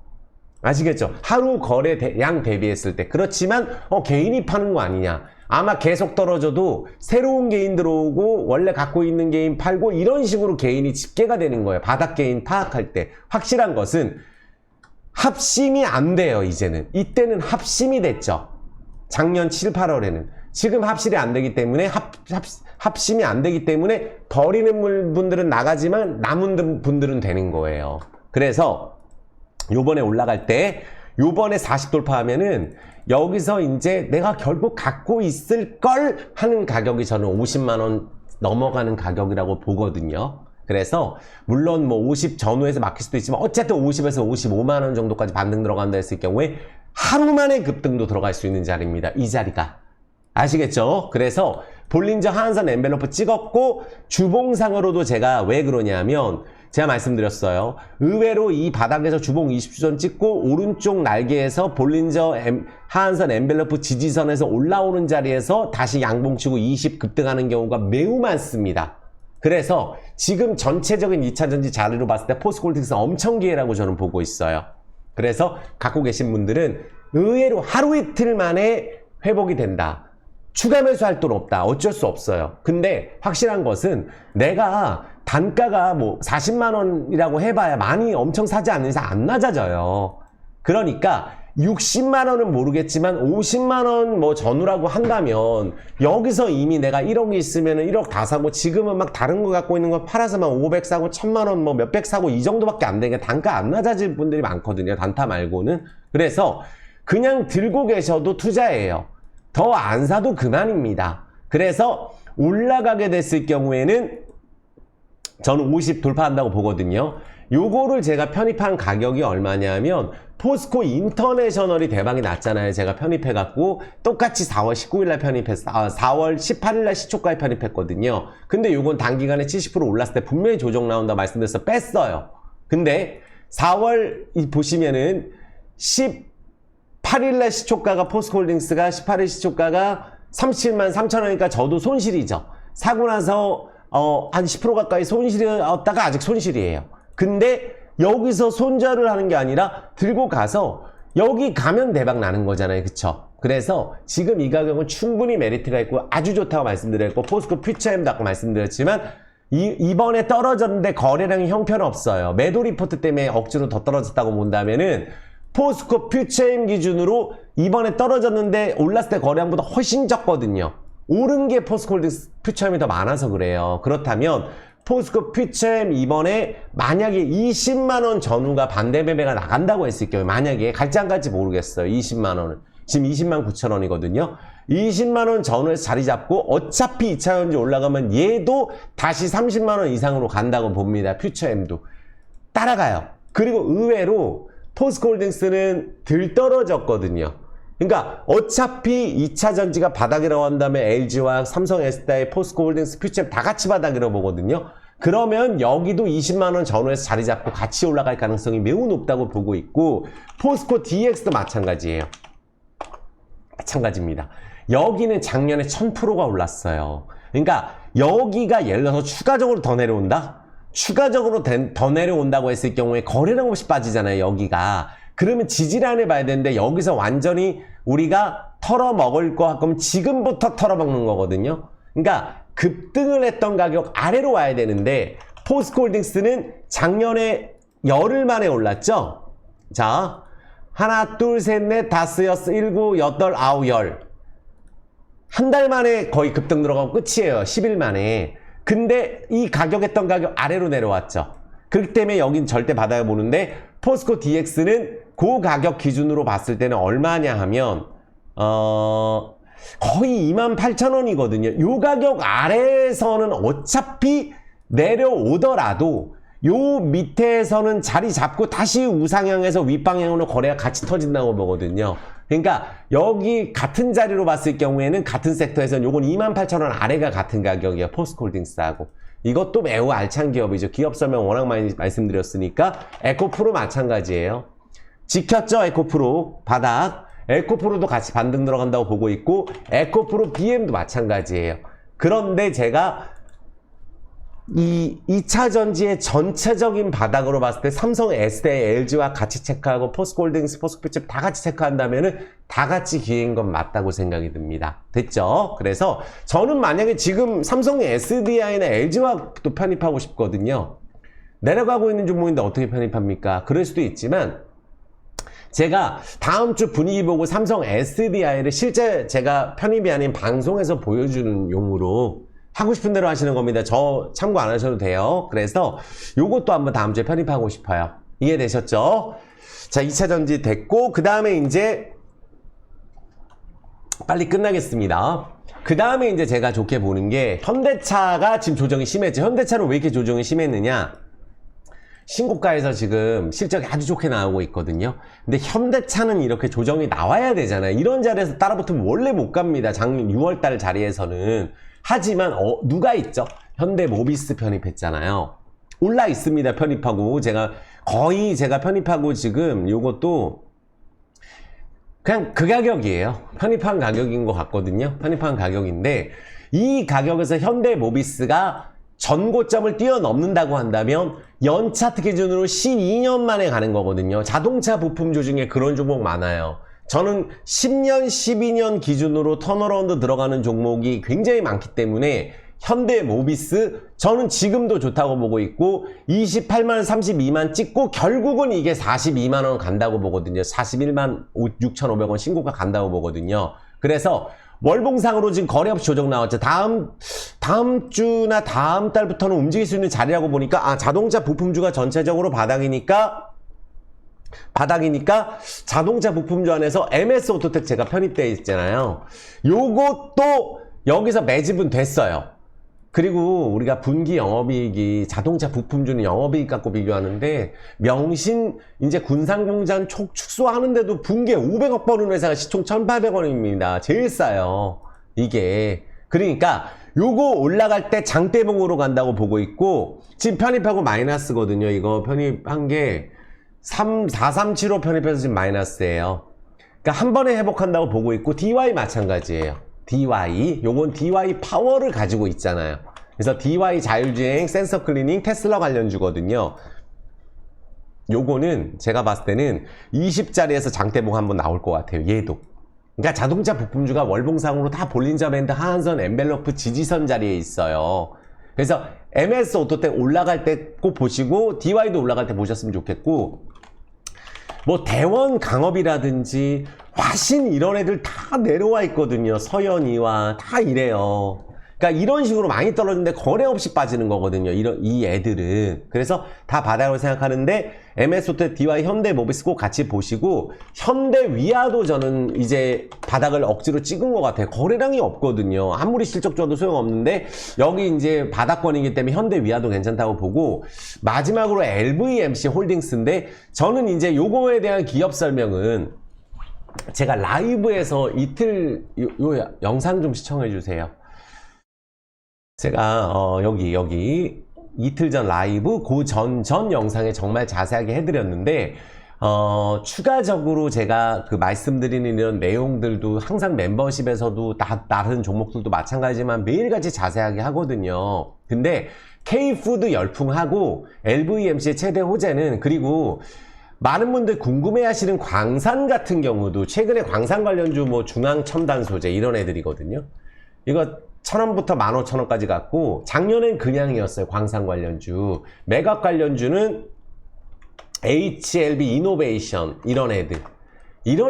아시겠죠? 하루 거래량 대비했을 때. 그렇지만 개인이 파는 거 아니냐. 아마 계속 떨어져도 새로운 개인 들어오고 원래 갖고 있는 개인 팔고 이런 식으로 개인이 집계가 되는 거예요. 바닥 개인 파악할 때. 확실한 것은 합심이 안 돼요, 이제는. 이때는 합심이 됐죠. 작년 7, 8월에는. 지금 합심이 안 되기 때문에, 합심이 안 되기 때문에 버리는 분들은 나가지만 남은 분들은 되는 거예요. 그래서 요번에 올라갈 때, 요번에 40 돌파하면은 여기서 이제 내가 결국 갖고 있을 걸 하는 가격이 저는 50만원 넘어가는 가격이라고 보거든요. 그래서 물론 뭐 50 전후에서 막힐 수도 있지만 어쨌든 50에서 55만원 정도까지 반등 들어간다 했을 경우에 하루 만에 급등도 들어갈 수 있는 자리입니다. 이 자리가. 아시겠죠? 그래서 볼린저 하한선 엔벨로프 찍었고 주봉상으로도 제가 왜 그러냐면 제가 말씀드렸어요. 의외로 이 바닥에서 주봉 20주선 찍고 오른쪽 날개에서 볼린저 하한선 엔벨로프 지지선에서 올라오는 자리에서 다시 양봉치고 20 급등하는 경우가 매우 많습니다. 그래서 지금 전체적인 2차전지 자리로 봤을 때 포스코홀딩스 엄청 기회라고 저는 보고 있어요. 그래서 갖고 계신 분들은 의외로 하루 이틀 만에 회복이 된다. 추가 매수할 돈 없다. 어쩔 수 없어요. 근데 확실한 것은 내가 단가가 뭐 40만원이라고 해봐야 많이 엄청 사지 않는 이상 안 낮아져요. 그러니까 60만원은 모르겠지만 50만원 뭐 전후라고 한다면 여기서 이미 내가 1억이 있으면 1억 다 사고 지금은 막 다른 거 갖고 있는 거 팔아서만 500 사고 1000만원 뭐 몇백 사고 이 정도밖에 안 되니까 단가 안 낮아질 분들이 많거든요. 단타 말고는. 그래서 그냥 들고 계셔도 투자예요. 더 안 사도 그만입니다. 그래서 올라가게 됐을 경우에는 저는 50 돌파한다고 보거든요. 요거를 제가 편입한 가격이 얼마냐면 포스코 인터내셔널이 대박이 났잖아요. 제가 편입해갖고 똑같이 4월 19일날 편입했어. 4월 18일날 시초가에 편입했거든요. 근데 요건 단기간에 70% 올랐을 때 분명히 조정 나온다 말씀드려서 뺐어요. 근데 4월 보시면은 18일날 시초가가 포스코홀딩스가 18일 시초가가 37만 3천원이니까 저도 손실이죠. 사고 나서 한 10% 가까이 손실이었다가 아직 손실이에요. 근데 여기서 손절을 하는 게 아니라 들고 가서 여기 가면 대박 나는 거잖아요. 그쵸? 그래서 지금 이 가격은 충분히 메리트가 있고 아주 좋다고 말씀드렸고, 포스코 퓨처엠도 아까 말씀드렸지만 이번에 떨어졌는데 거래량이 형편없어요. 매도 리포트 때문에 억지로 더 떨어졌다고 본다면은 포스코 퓨처엠 기준으로 이번에 떨어졌는데 올랐을 때 거래량보다 훨씬 적거든요. 오른 게 포스코 홀딩스 퓨처엠이 더 많아서 그래요. 그렇다면 포스코 퓨처엠 이번에 만약에 20만원 전후가 반대 매매가 나간다고 했을 경우에, 만약에 갈지 안 갈지 모르겠어요. 20만원은 지금 20만 9천 원이거든요. 20만원 전후에서 자리 잡고 어차피 2차전지 올라가면 얘도 다시 30만원 이상으로 간다고 봅니다. 퓨처엠도 따라가요. 그리고 의외로 포스코 홀딩스는 덜 떨어졌거든요. 그러니까 어차피 2차전지가 바닥이라고 한다면 LG와 삼성 에스다의 포스코 홀딩스 퓨처엠 다 같이 바닥이라고 보거든요. 그러면 여기도 20만원 전후에서 자리 잡고 같이 올라갈 가능성이 매우 높다고 보고 있고, 포스코 DX도 마찬가지예요. 마찬가지입니다. 여기는 작년에 1000%가 올랐어요. 그러니까 여기가 예를 들어서 추가적으로 더 내려온다? 추가적으로 더 내려온다고 했을 경우에 거래량 없이 빠지잖아요, 여기가. 그러면 지지란을 봐야 되는데 여기서 완전히 우리가 털어먹을 거 그럼 지금부터 털어먹는 거거든요. 그러니까 급등을 했던 가격 아래로 와야 되는데, 포스코 홀딩스는 작년에 열흘 만에 올랐죠. 자, 하나, 둘, 셋, 넷, 다섯, 여섯, 일곱, 여덟, 아홉, 열. 한 달 만에 거의 급등 들어가고 끝이에요. 10일 만에. 근데 이 가격했던 가격 아래로 내려왔죠. 그렇기 때문에 여긴 절대 받아야 보는데, 포스코 DX는 그 가격 기준으로 봤을 때는 얼마냐 하면 거의 28,000원이거든요. 요 가격 아래에서는 어차피 내려오더라도 요 밑에서는 자리 잡고 다시 우상향해서 윗방향으로 거래가 같이 터진다고 보거든요. 그러니까 여기 같은 자리로 봤을 경우에는 같은 섹터에서는 요건 28,000원 아래가 같은 가격이에요. 포스코 홀딩스하고. 이것도 매우 알찬 기업이죠. 기업 설명 워낙 많이 말씀드렸으니까. 에코프로 마찬가지예요. 지켰죠? 에코프로 바닥. 에코프로도 같이 반등 들어간다고 보고 있고, 에코프로 BM도 마찬가지예요. 그런데 제가 이 2차전지의 전체적인 바닥으로 봤을 때 삼성 S대 LG와 같이 체크하고 포스코 홀딩스, 포스코 퓨처 다 같이 체크한다면은 다 같이 기회인 건 맞다고 생각이 듭니다. 됐죠? 그래서 저는 만약에 지금 삼성의 SDI나 LG와 또 편입하고 싶거든요. 내려가고 있는 종목인데 어떻게 편입합니까? 그럴 수도 있지만, 제가 다음 주 분위기 보고 삼성 SDI를 실제 제가 편입이 아닌 방송에서 보여주는 용으로 하고 싶은 대로 하시는 겁니다. 저 참고 안 하셔도 돼요. 그래서 요것도 한번 다음 주에 편입하고 싶어요. 이해되셨죠? 자, 2차전지 됐고, 그 다음에 이제 빨리 끝나겠습니다. 그 다음에 이제 제가 좋게 보는 게, 현대차가 지금 조정이 심했죠. 현대차는 왜 이렇게 조정이 심했느냐? 신고가에서 지금 실적이 아주 좋게 나오고 있거든요. 근데 현대차는 이렇게 조정이 나와야 되잖아요. 이런 자리에서 따라붙으면 원래 못 갑니다. 작년 6월달 자리에서는. 하지만 누가 있죠? 현대모비스 편입했잖아요. 올라 있습니다. 편입하고 제가 편입하고 지금 요것도 그냥 그 가격이에요. 편입한 가격인 것 같거든요. 편입한 가격인데, 이 가격에서 현대모비스가 전고점을 뛰어넘는다고 한다면 연차트 기준으로 12년 만에 가는 거거든요. 자동차 부품주 중에 그런 종목 많아요. 저는 10년, 12년 기준으로 턴어라운드 들어가는 종목이 굉장히 많기 때문에 현대모비스 저는 지금도 좋다고 보고 있고, 28만, 32만 찍고 결국은 이게 42만 원 간다고 보거든요. 41만 6,500원 신고가 간다고 보거든요. 그래서 월봉상으로 지금 거래 없이 조정 나왔죠. 다음 주나 다음 달부터는 움직일 수 있는 자리라고 보니까, 자동차 부품주가 전체적으로 바닥이니까 자동차 부품주 안에서 MS 오토텍 제가 편입되어 있잖아요. 요것도 여기서 매집은 됐어요. 그리고 우리가 분기 영업이익이 자동차 부품주는 영업이익 갖고 비교하는데, 명신 이제 군산공장 축소하는데도 분기에 500억 버는 회사가 시총 1,800원입니다. 제일 싸요, 이게. 그러니까 요거 올라갈 때 장대봉으로 간다고 보고 있고, 지금 편입하고 마이너스거든요. 이거 편입한 게 4375 편입해서 지금 마이너스예요. 그러니까 한 번에 회복한다고 보고 있고, DY 마찬가지예요. DY, 요건 DY 파워를 가지고 있잖아요. 그래서 DY 자율주행, 센서 클리닝, 테슬라 관련주거든요. 요거는 제가 봤을 때는 20짜리에서 장대봉 한번 나올 것 같아요. 얘도. 그러니까 자동차 부품주가 월봉상으로 다 볼린저 밴드, 하한선, 엔벨로프, 지지선 자리에 있어요. 그래서 MS 오토텍 올라갈 때 꼭 보시고 DY도 올라갈 때 보셨으면 좋겠고, 뭐 대원 강업이라든지 화신 이런 애들 다 내려와 있거든요. 서현이와 다 이래요. 그러니까 이런 식으로 많이 떨어지는데 거래 없이 빠지는 거거든요. 이 애들은. 그래서 다 바닥으로 생각하는데 MS호텔, DY, 현대모비스 꼭 같이 보시고, 현대위아도 저는 이제 바닥을 억지로 찍은 것 같아요. 거래량이 없거든요. 아무리 실적 좋아도 소용없는데 여기 이제 바닥권이기 때문에 현대위아도 괜찮다고 보고, 마지막으로 LVMC 홀딩스인데 저는 이제 요거에 대한 기업 설명은 제가 라이브에서 이틀 요 영상 좀 시청해 주세요. 제가 여기 이틀 전 라이브 그 전 영상에 정말 자세하게 해드렸는데, 추가적으로 제가 그 말씀드리는 이런 내용들도 항상 멤버십에서도 다른 종목들도 마찬가지지만 매일같이 자세하게 하거든요. 근데 K푸드 열풍하고 LVMC의 최대 호재는, 그리고 많은 분들 궁금해 하시는 광산 같은 경우도 최근에 광산 관련주 뭐 중앙첨단소재 이런 애들이거든요. 이거 1,000원부터 15,000원까지 갔고, 작년엔 그냥이었어요. 광산 관련주. 매각 관련주는 HLB 이노베이션 이런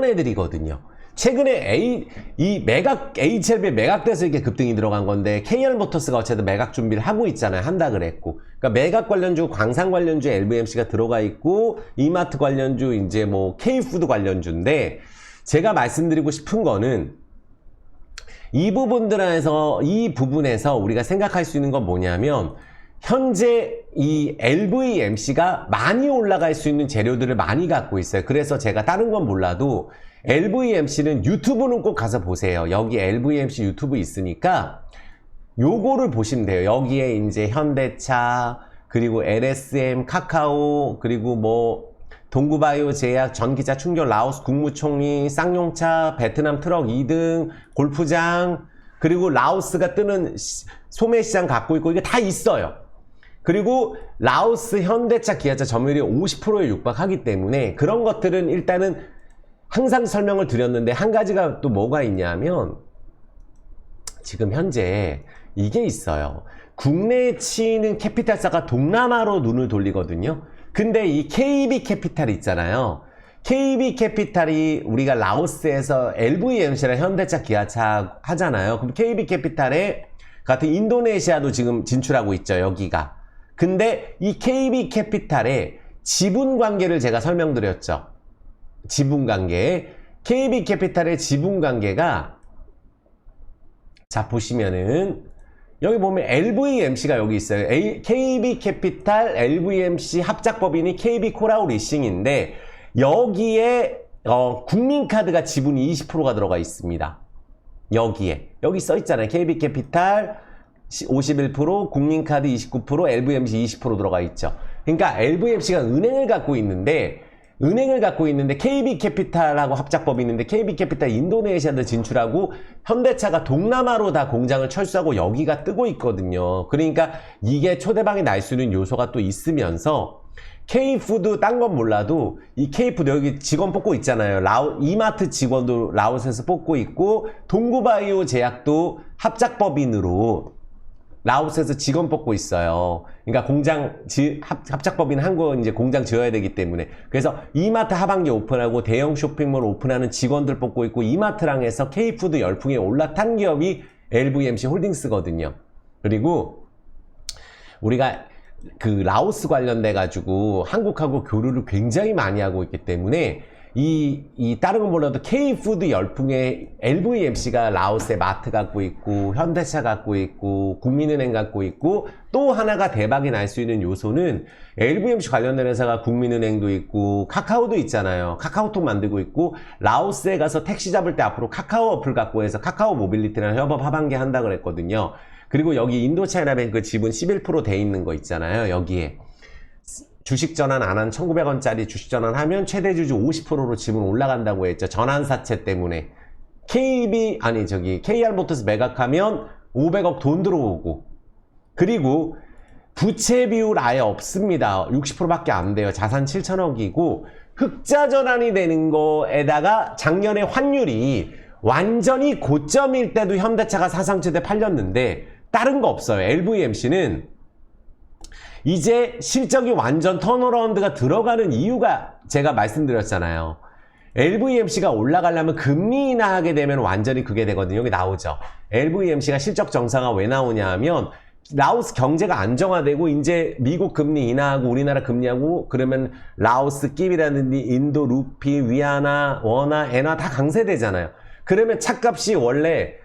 애들이거든요. 최근에 HLB 매각돼서 이렇게 급등이 들어간 건데, KR모터스가 어쨌든 매각 준비를 하고 있잖아요. 한다 그랬고. 그러니까 매각 관련주, 광산 관련주 LVMC가 들어가 있고, 이마트 관련주, 이제 뭐 K푸드 관련주인데, 제가 말씀드리고 싶은 거는 이 부분에서 우리가 생각할 수 있는 건 뭐냐면, 현재 이 LVMC가 많이 올라갈 수 있는 재료들을 많이 갖고 있어요. 그래서 제가 다른 건 몰라도 LVMC는 유튜브는 꼭 가서 보세요. 여기 LVMC 유튜브 있으니까 요거를 보시면 돼요. 여기에 이제 현대차, 그리고 LSM, 카카오, 그리고 뭐 동구바이오 제약, 전기차 충전, 라오스 국무총리, 쌍용차, 베트남 트럭 2등, 골프장, 그리고 라오스가 뜨는 소매시장 갖고 있고, 이게 다 있어요. 그리고 라오스, 현대차, 기아차 점유율이 50%에 육박하기 때문에 그런 것들은 일단은 항상 설명을 드렸는데, 한 가지가 또 뭐가 있냐면, 지금 현재 이게 있어요. 국내에 치이는 캐피탈사가 동남아로 눈을 돌리거든요. 근데 이 KB캐피탈 있잖아요. KB캐피탈이 우리가 라오스에서 LVMC랑 현대차, 기아차 하잖아요. 그럼 KB캐피탈에 같은 인도네시아도 지금 진출하고 있죠. 여기가. 근데 이 KB캐피탈의 지분관계를 제가 설명드렸죠. 지분관계. KB캐피탈의 지분관계가, 자 보시면은 여기 보면 LVMC가 여기 있어요. KB캐피탈, LVMC 합작법인이 KB코라우 리싱인데, 여기에 국민카드가 지분이 20%가 들어가 있습니다. 여기 써 있잖아요. KB캐피탈 51%, 국민카드 29%, LVMC 20% 들어가 있죠. 그러니까 LVMC가 은행을 갖고 있는데 KB캐피탈하고 합작법인인데, KB캐피탈 인도네시아도 진출하고, 현대차가 동남아로 다 공장을 철수하고 여기가 뜨고 있거든요. 그러니까 이게 초대박이 날 수 있는 요소가 또 있으면서, K푸드 딴 건 몰라도 이 K푸드 여기 직원 뽑고 있잖아요. 이마트 직원도 라오스에서 뽑고 있고, 동구바이오 제약도 합작법인으로 라오스에서 직원 뽑고 있어요. 그러니까 합작법인 한 거 이제 공장 지어야 되기 때문에. 그래서 이마트 하반기 오픈하고 대형 쇼핑몰 오픈하는 직원들 뽑고 있고, 이마트랑 해서 K푸드 열풍에 올라탄 기업이 LVMC 홀딩스거든요. 그리고 우리가 그 라오스 관련돼 가지고 한국하고 교류를 굉장히 많이 하고 있기 때문에, 다른 건 몰라도 K푸드 열풍에 LVMC가 라오스에 마트 갖고 있고, 현대차 갖고 있고, 국민은행 갖고 있고, 또 하나가 대박이 날 수 있는 요소는 LVMC 관련된 회사가 국민은행도 있고, 카카오도 있잖아요. 카카오톡 만들고 있고, 라오스에 가서 택시 잡을 때 앞으로 카카오 어플 갖고 해서 카카오 모빌리티랑 협업 하반기 한다 그랬거든요. 그리고 여기 인도차이나뱅크 지분 11% 돼 있는 거 있잖아요. 여기에. 주식 전환 안 한 1,900원짜리 주식 전환하면 최대 주주 50%로 지분 올라간다고 했죠. 전환사채 때문에. KR모터스 매각하면 500억 돈 들어오고, 그리고 부채 비율 아예 없습니다. 60%밖에 안 돼요. 자산 7천억이고, 흑자 전환이 되는 거에다가 작년에 환율이 완전히 고점일 때도 현대차가 사상 최대 팔렸는데 다른 거 없어요. LVMC는 이제 실적이 완전 턴어라운드가 들어가는 이유가 제가 말씀드렸잖아요. LVMC가 올라가려면 금리 인하하게 되면 완전히 그게 되거든요. 여기 나오죠. LVMC가 실적 정상화 왜 나오냐 하면 라오스 경제가 안정화되고 이제 미국 금리 인하하고 우리나라 금리하고 그러면 라오스 끼비라든지 인도 루피, 위안화, 원화, 엔화 다 강세되잖아요. 그러면 차값이 원래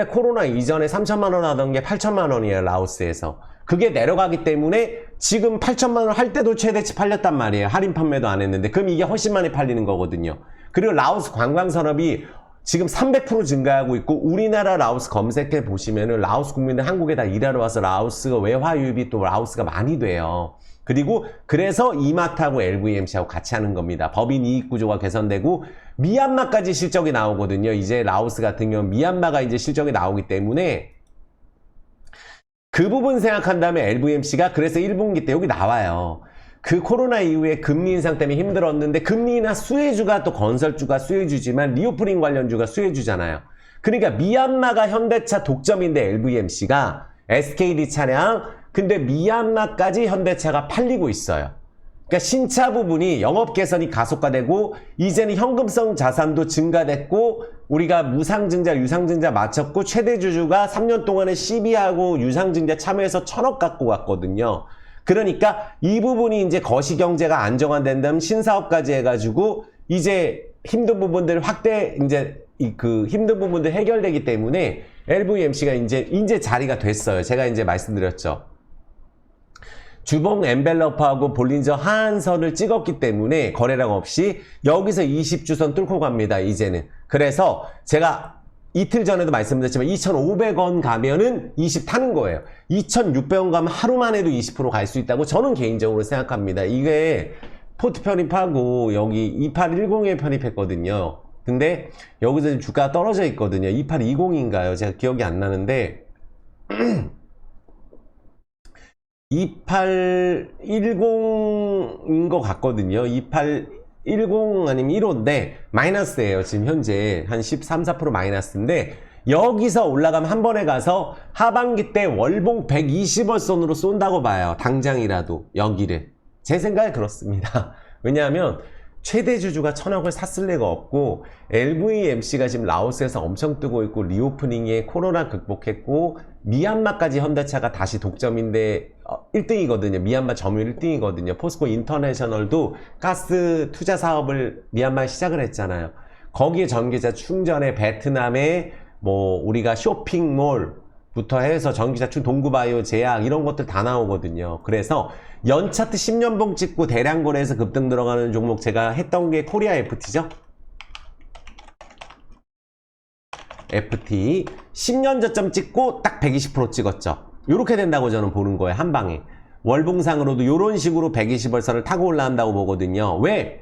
코로나 이전에 3천만 원 하던 게 8천만 원이에요. 라오스에서. 그게 내려가기 때문에 지금 8천만 원 할 때도 최대치 팔렸단 말이에요. 할인 판매도 안 했는데. 그럼 이게 훨씬 많이 팔리는 거거든요. 그리고 라오스 관광산업이 지금 300% 증가하고 있고 우리나라 라오스 검색해 보시면은 라오스 국민들 한국에 다 일하러 와서 라오스가 외화 유입이 또 라오스가 많이 돼요. 그리고 그래서 이마트하고 LVMC하고 같이 하는 겁니다. 법인 이익 구조가 개선되고 미얀마까지 실적이 나오거든요. 이제 라오스 같은 경우는 미얀마가 이제 실적이 나오기 때문에 그 부분 생각한다면 LVMC가 그래서 1분기 때 여기 나와요. 그 코로나 이후에 금리 인상 때문에 힘들었는데 금리 인하 수혜주가 또 건설주가 수혜주지만 리오프닝 관련주가 수혜주잖아요. 그러니까 미얀마가 현대차 독점인데 LVMC가 SKD 차량 근데 미얀마까지 현대차가 팔리고 있어요. 그러니까 신차 부분이 영업 개선이 가속화되고 이제는 현금성 자산도 증가됐고 우리가 무상증자, 유상증자 마쳤고 최대 주주가 3년 동안에 CB하고 유상증자 참여해서 1,000억 갖고 갔거든요. 그러니까 이 부분이 이제 거시경제가 안정화된다면 신사업까지 해가지고 이제 힘든 부분들 확대 이제 그 힘든 부분들 해결되기 때문에 LVMC가 이제 자리가 됐어요. 제가 이제 말씀드렸죠. 주봉 엔벨러프하고 볼린저 하한선을 찍었기 때문에 거래량 없이 여기서 20주선 뚫고 갑니다. 이제는. 그래서 제가 이틀 전에도 말씀드렸지만 2,500원 가면은 20 타는 거예요. 2,600원 가면 하루만 해도 20% 갈 수 있다고 저는 개인적으로 생각합니다. 이게 포트 편입하고 여기 2810에 편입했거든요. 근데 여기서 지금 주가가 떨어져 있거든요. 2820인가요? 제가 기억이 안 나는데 2810인 것 같거든요. 2810 아니면 1호인데 마이너스예요. 지금 현재 한 13, 14% 마이너스인데 여기서 올라가면 한 번에 가서 하반기 때 월봉 120원 선으로 쏜다고 봐요. 당장이라도 여기를. 제 생각에 그렇습니다. 왜냐하면 최대 주주가 1,000억을 샀을 리가 없고 LVMC가 지금 라오스에서 엄청 뜨고 있고 리오프닝에 코로나 극복했고 미얀마까지 현대차가 다시 독점인데 1등이거든요. 미얀마 점유율 1등이거든요. 포스코 인터내셔널도 가스 투자 사업을 미얀마에 시작을 했잖아요. 거기에 전기차 충전에 베트남에 뭐 우리가 쇼핑몰부터 해서 전기차 동구바이오 제약 이런 것들 다 나오거든요. 그래서 연차트 10년봉 찍고 대량 거래에서 급등 들어가는 종목 제가 했던 게 코리아 FT죠. FT 10년 저점 찍고 딱 120% 찍었죠. 이렇게 된다고 저는 보는 거예요. 한 방에. 월봉상으로도 이런 식으로 120월선을 타고 올라간다고 보거든요. 왜?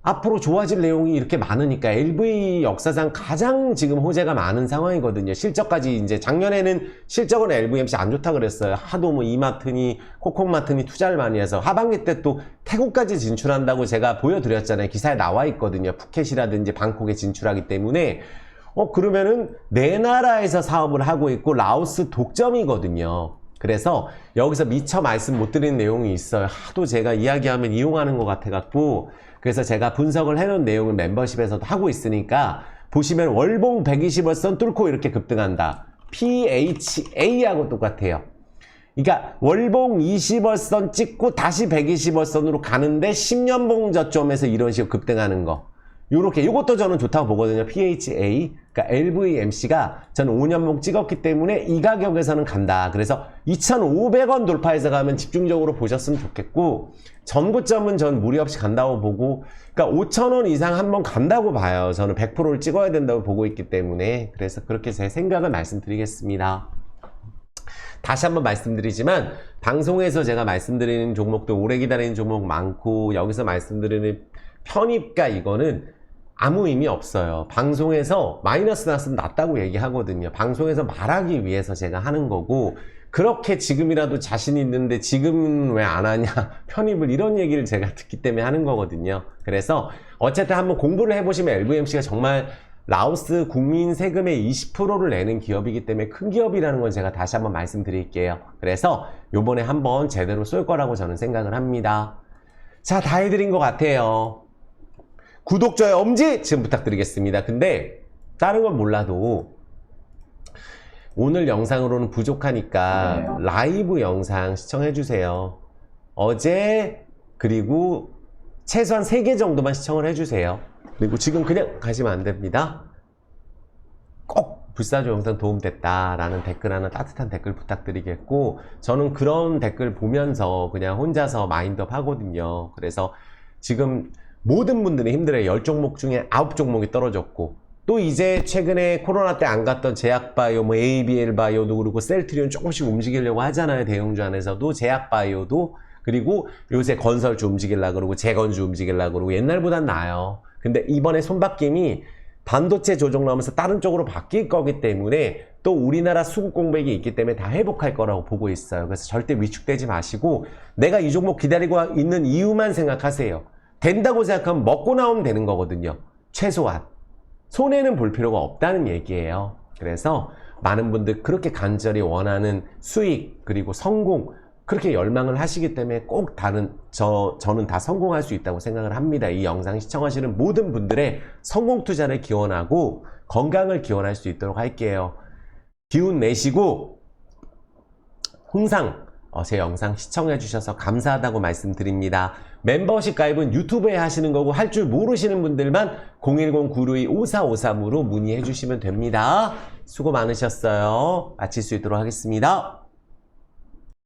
앞으로 좋아질 내용이 이렇게 많으니까 LV 역사상 가장 지금 호재가 많은 상황이거든요. 실적까지 이제 작년에는 실적은 LVMC 안 좋다 그랬어요. 하도 뭐 이마트니 코콕마트니 투자를 많이 해서 하반기 때 또 태국까지 진출한다고 제가 보여드렸잖아요. 기사에 나와 있거든요. 푸켓이라든지 방콕에 진출하기 때문에 그러면은 내 나라에서 사업을 하고 있고 라오스 독점이거든요. 그래서 여기서 미처 말씀 못 드린 내용이 있어요. 하도 제가 이야기하면 이용하는 것 같아 갖고 그래서 제가 분석을 해놓은 내용을 멤버십에서도 하고 있으니까 보시면 월봉 120월선 뚫고 이렇게 급등한다. PHA하고 똑같아요. 그러니까 월봉 20월선 찍고 다시 120월선으로 가는데 10년봉 저점에서 이런 식으로 급등하는 거. 요렇게 이것도 저는 좋다고 보거든요. PHA 그러니까 LVMC가 저는 5년봉 찍었기 때문에 이 가격에서는 간다. 그래서 2,500원 돌파해서 가면 집중적으로 보셨으면 좋겠고 전고점은 전 무리 없이 간다고 보고 그러니까 5,000원 이상 한번 간다고 봐요. 저는 100%를 찍어야 된다고 보고 있기 때문에 그래서 그렇게 제 생각을 말씀드리겠습니다. 다시 한번 말씀드리지만 방송에서 제가 말씀드리는 종목도 오래 기다리는 종목 많고 여기서 말씀드리는 편입가 이거는 아무 의미 없어요. 방송에서 마이너스 났으면 났다고 얘기하거든요. 방송에서 말하기 위해서 제가 하는 거고 그렇게 지금이라도 자신 있는데 지금은 왜 안 하냐 편입을 이런 얘기를 제가 듣기 때문에 하는 거거든요. 그래서 어쨌든 한번 공부를 해보시면 LVMC가 정말 라오스 국민 세금의 20%를 내는 기업이기 때문에 큰 기업이라는 건 제가 다시 한번 말씀드릴게요. 그래서 요번에 한번 제대로 쏠 거라고 저는 생각을 합니다. 자, 다 해드린 것 같아요. 구독, 좋아요, 엄지 지금 부탁드리겠습니다. 근데 다른 건 몰라도 오늘 영상으로는 부족하니까 라이브 영상 시청해주세요. 어제 그리고 최소한 3개 정도만 시청을 해주세요. 그리고 지금 그냥 가시면 안 됩니다. 꼭 불사조 영상 도움됐다 라는 댓글 하나, 따뜻한 댓글 부탁드리겠고, 저는 그런 댓글 보면서 그냥 혼자서 마인드업 하거든요. 그래서 지금 모든 분들이 힘들어요. 10종목 중에 9종목이 떨어졌고, 또 이제 최근에 코로나 때 안 갔던 제약바이오, 뭐 ABL 바이오도 그렇고 셀트리온 조금씩 움직이려고 하잖아요. 대형주 안에서도 제약바이오도, 그리고 요새 건설주 움직이려고 그러고 재건주 움직이려고 그러고 옛날보단 나아요. 근데 이번에 손바뀜이 반도체 조정 나오면서 다른 쪽으로 바뀔 거기 때문에 또 우리나라 수급 공백이 있기 때문에 다 회복할 거라고 보고 있어요. 그래서 절대 위축되지 마시고 내가 이 종목 기다리고 있는 이유만 생각하세요. 된다고 생각하면 먹고 나오면 되는 거거든요. 최소한. 손해는 볼 필요가 없다는 얘기예요. 그래서 많은 분들 그렇게 간절히 원하는 수익 그리고 성공 그렇게 열망을 하시기 때문에 꼭 저는 다 성공할 수 있다고 생각을 합니다. 이 영상 시청하시는 모든 분들의 성공 투자를 기원하고 건강을 기원할 수 있도록 할게요. 기운 내시고 항상 제 영상 시청해 주셔서 감사하다고 말씀드립니다. 멤버십 가입은 유튜브에 하시는 거고 할 줄 모르시는 분들만 010-962-5453으로 문의해 주시면 됩니다. 수고 많으셨어요. 마칠 수 있도록 하겠습니다.